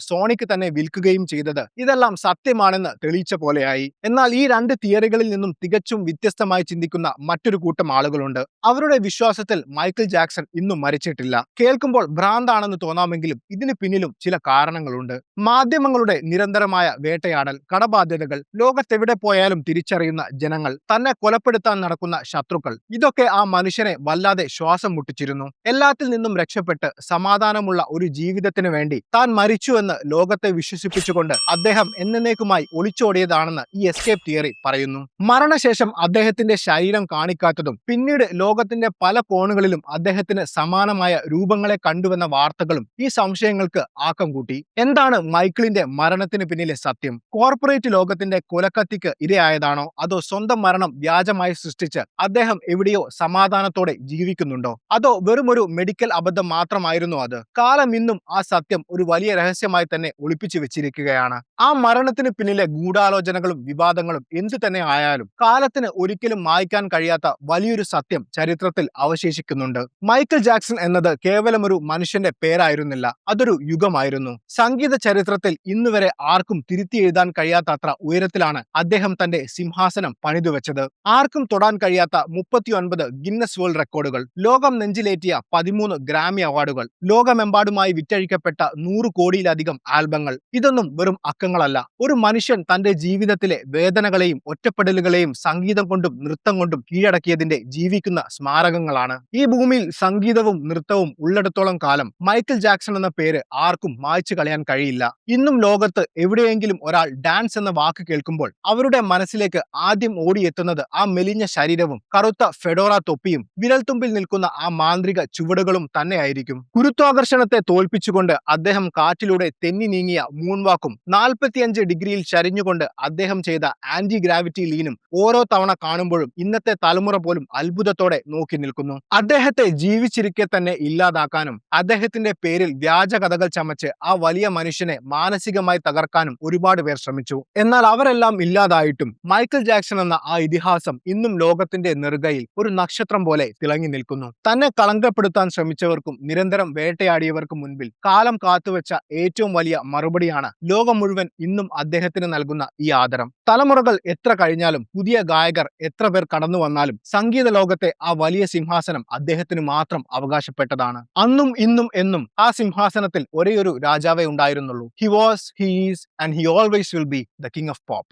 സോണിക്ക് തന്നെ വിൽക്കുകയും ചെയ്തത് ഇതെല്ലാം സത്യമാണെന്ന് തെളിയിച്ച പോലെയായി. എന്നാൽ ഈ രണ്ട് തിയറികളിൽ നിന്നും തികച്ചും വ്യത്യസ്തമായി ചിന്തിക്കുന്ന മറ്റൊരു കൂട്ടം ആളുകളുണ്ട്. അവരുടെ വിശ്വാസത്തിൽ മൈക്കിൾ ജാക്സൺ ഇന്നും മരിച്ചിട്ടില്ല. കേൾക്കുമ്പോൾ ഭ്രാന്താണെന്ന് തോന്നാമെങ്കിലും ഇതിന് പിന്നിലും ചില കാരണങ്ങളുണ്ട്. മാധ്യമങ്ങളുടെ നിരന്തരമായ വേട്ടയാടൽ, കടബാധ്യതകൾ, ലോകത്തെവിടെ പോയാലും തിരിച്ചറിയുന്ന ജനങ്ങൾ, തന്നെ കൊലപ്പെടുത്താൻ നടക്കുന്ന ശത്രുക്കൾ, ഇതൊക്കെ ആ മനുഷ്യനെ വല്ലാതെ ശ്വാസം മുട്ടിച്ചിരുന്നു. എല്ലാത്തിൽ നിന്നും രക്ഷപ്പെട്ട് സമാധാനമുള്ള ഒരു ജീവിതത്തിന് വേണ്ടി താൻ മരിച്ചുവെന്ന് ലോകത്തെ വിശ്വസിപ്പിച്ചുകൊണ്ട് അദ്ദേഹം എന്നേക്കുമായി ഒളിച്ചോടിയതാണെന്ന് ഈ എസ്കേപ്പ് തിയറി പറയുന്നു. മരണശേഷം അദ്ദേഹത്തിന്റെ ശരീരം കാണിക്കാത്തതും പിന്നീട് ലോകത്തിന്റെ പല കോണുകളിലും അദ്ദേഹത്തിന് സമാനമായ രൂപങ്ങളെ കണ്ടുവെന്ന വാർത്തകളും ഈ സംശയങ്ങൾക്ക് ആക്കം കൂട്ടി. എന്താണ് മൈക്കിളിന്റെ മരണത്തിന് പിന്നിലെ സത്യം? കോർപ്പറേറ്റ് ലോകത്തിന്റെ കൊലക്കത്തിക്ക് ഇരയായതാണോ, അതോ സ്വന്തം മരണം വ്യാജമായി സൃഷ്ടിച്ച് അദ്ദേഹം എവിടെയോ സമാധാനത്തോടെ ജീവിക്കുന്നുണ്ടോ, അതോ വെറുമൊരു മെഡിക്കൽ അബദ്ധം മാത്രമായിരുന്നു അത്? കാലം ഇന്നും ആ സത്യം ഒരു വലിയ രഹസ്യമായി തന്നെ ഒളിപ്പിച്ചു വെച്ചിരിക്കുകയാണ്. ആ മരണത്തിന് പിന്നിലെ ഗൂഢാലോചനകളും വിവാദങ്ങളും എന്തു തന്നെ ആയാലും കാലത്തിന് ഒരിക്കലും മായ്ക്കാൻ കഴിയാത്ത വലിയൊരു സത്യം ചരിത്രത്തിൽ അവശേഷിക്കുന്നുണ്ട്. മൈക്കിൾ ജാക്സൺ എന്നത് കേവലം ഒരു മനുഷ്യന്റെ പേരായിരുന്നില്ല, അതൊരു യുഗമായിരുന്നു. സംഗീത ചരിത്രത്തിൽ ഇന്നുവരെ ആർക്കും തിരുത്തി എഴുതാൻ കഴിയാത്തത്ര ഉയരത്തിലാണ് അദ്ദേഹം തന്റെ സിംഹാസനം പണിതുവെച്ചത്. ആർക്കും തൊടാൻ കഴിയാത്ത 39 ഗിന്നസ് വേൾഡ് റെക്കോർഡുകൾ, ലോകം നെഞ്ചിലേറ്റിയ 13 ഗ്രാമി അവാർഡുകൾ, ലോകമെമ്പാടുമായി വിറ്റഴിക്കപ്പെട്ട 100 കോടിയിലധികം ആൽബങ്ങൾ, ഇതൊന്നും വെറും അക്കങ്ങളല്ല. ഒരു മനുഷ്യൻ തന്റെ ജീവിതത്തിലെ വേദനകളെയും ഒറ്റപ്പെടലുകളെയും സംഗീതം കൊണ്ടും നൃത്തം കൊണ്ടും കീഴടക്കിയതിന്റെ ജീവിക്കുന്ന സ്മാരകങ്ങളാണ്. ഈ ഭൂമിയിൽ സംഗീതവും നൃത്തവും ഉള്ളിടത്തോളം കാലം മൈക്കിൾ ജാക്സൺ എന്ന പേര് ആർക്കും മായ്ച്ചു കളയാൻ കഴിയില്ല. ഇന്നും ലോകത്ത് എവിടെയെങ്കിലും ഒരാൾ ഡാൻസ് എന്ന വാക്ക് കേൾക്കുമ്പോൾ അവരുടെ മനസ്സിലേക്ക് ആദ്യം ഓടിയെത്തുന്നത് ആ മെലിഞ്ഞ ശരീരവും കറുത്ത ഫെഡോറ തൊപ്പിയും വിരൽത്തുമ്പിൽ നിൽക്കുന്ന ആ മാന്ത്രിക ചുവടുകളും തന്നെയായിരിക്കും. ഗുരുത്വാകർഷണത്തെ തോൽപ്പിച്ചുകൊണ്ട് അദ്ദേഹം കാറ്റിലൂടെ തെന്നി നീങ്ങിയ മൂൺവാക്കും 45 ഡിഗ്രിയിൽ ചരിഞ്ഞുകൊണ്ട് അദ്ദേഹം ചെയ്ത ആന്റി ഗ്രാവിറ്റി ലീനും ഓരോ തവണ കാണുമ്പോഴും ഇന്നത്തെ തലമുറ പോലും അത്ഭുതത്തോടെ നോക്കി നിൽക്കുന്നു. അദ്ദേഹത്തെ ജീവിച്ചിരിക്കെ തന്നെ ഇല്ലാതാക്കാനും അദ്ദേഹത്തിന്റെ പേരിൽ വ്യാജ കഥകൾ ചമച്ച് ആ വലിയ മനുഷ്യനെ മാനസികമായി തകർക്കാനും ഒരുപാട് പേർ ശ്രമിച്ചു. എന്നാൽ അവരെല്ലാം ഇല്ലാതായിട്ടും മൈക്കിൾ ജാക്സൺ എന്ന ആ ഇതിഹാസം ഇന്നും ലോകത്തിന്റെ നെറുകയിൽ ഒരു നക്ഷത്രം പോലെ തിളങ്ങി നിൽക്കുന്നു. തന്നെ കളങ്കപ്പെടുത്താൻ ശ്രമിച്ചവർക്കും നിരന്തരം വേട്ടയാടിയവർക്കും മുൻപിൽ കാലം കാത്തുവെച്ച ഏറ്റവും വലിയ മറുപടിയാണ് ലോകം മുഴുവൻ ഇന്നും അദ്ദേഹത്തിന് നൽകുന്ന ഈ ആദരം. തലമുറകൾ എത്ര കഴിഞ്ഞാലും പുതിയ ഗായകർ എത്ര പേർ കടന്നു വന്നാലും സംഗീത ലോകത്തെ ആ വലിയ സിംഹാസനം അദ്ദേഹത്തിന് മാത്രം അവകാശപ്പെട്ടതാണ്. അന്നും ഇന്നും എന്നും ആ സിംഹാസനത്തിൽ ഒരേയൊരു രാജാവേ ഉണ്ടായിരുന്നുള്ളൂ. He was, he is and he always will be the king of pop.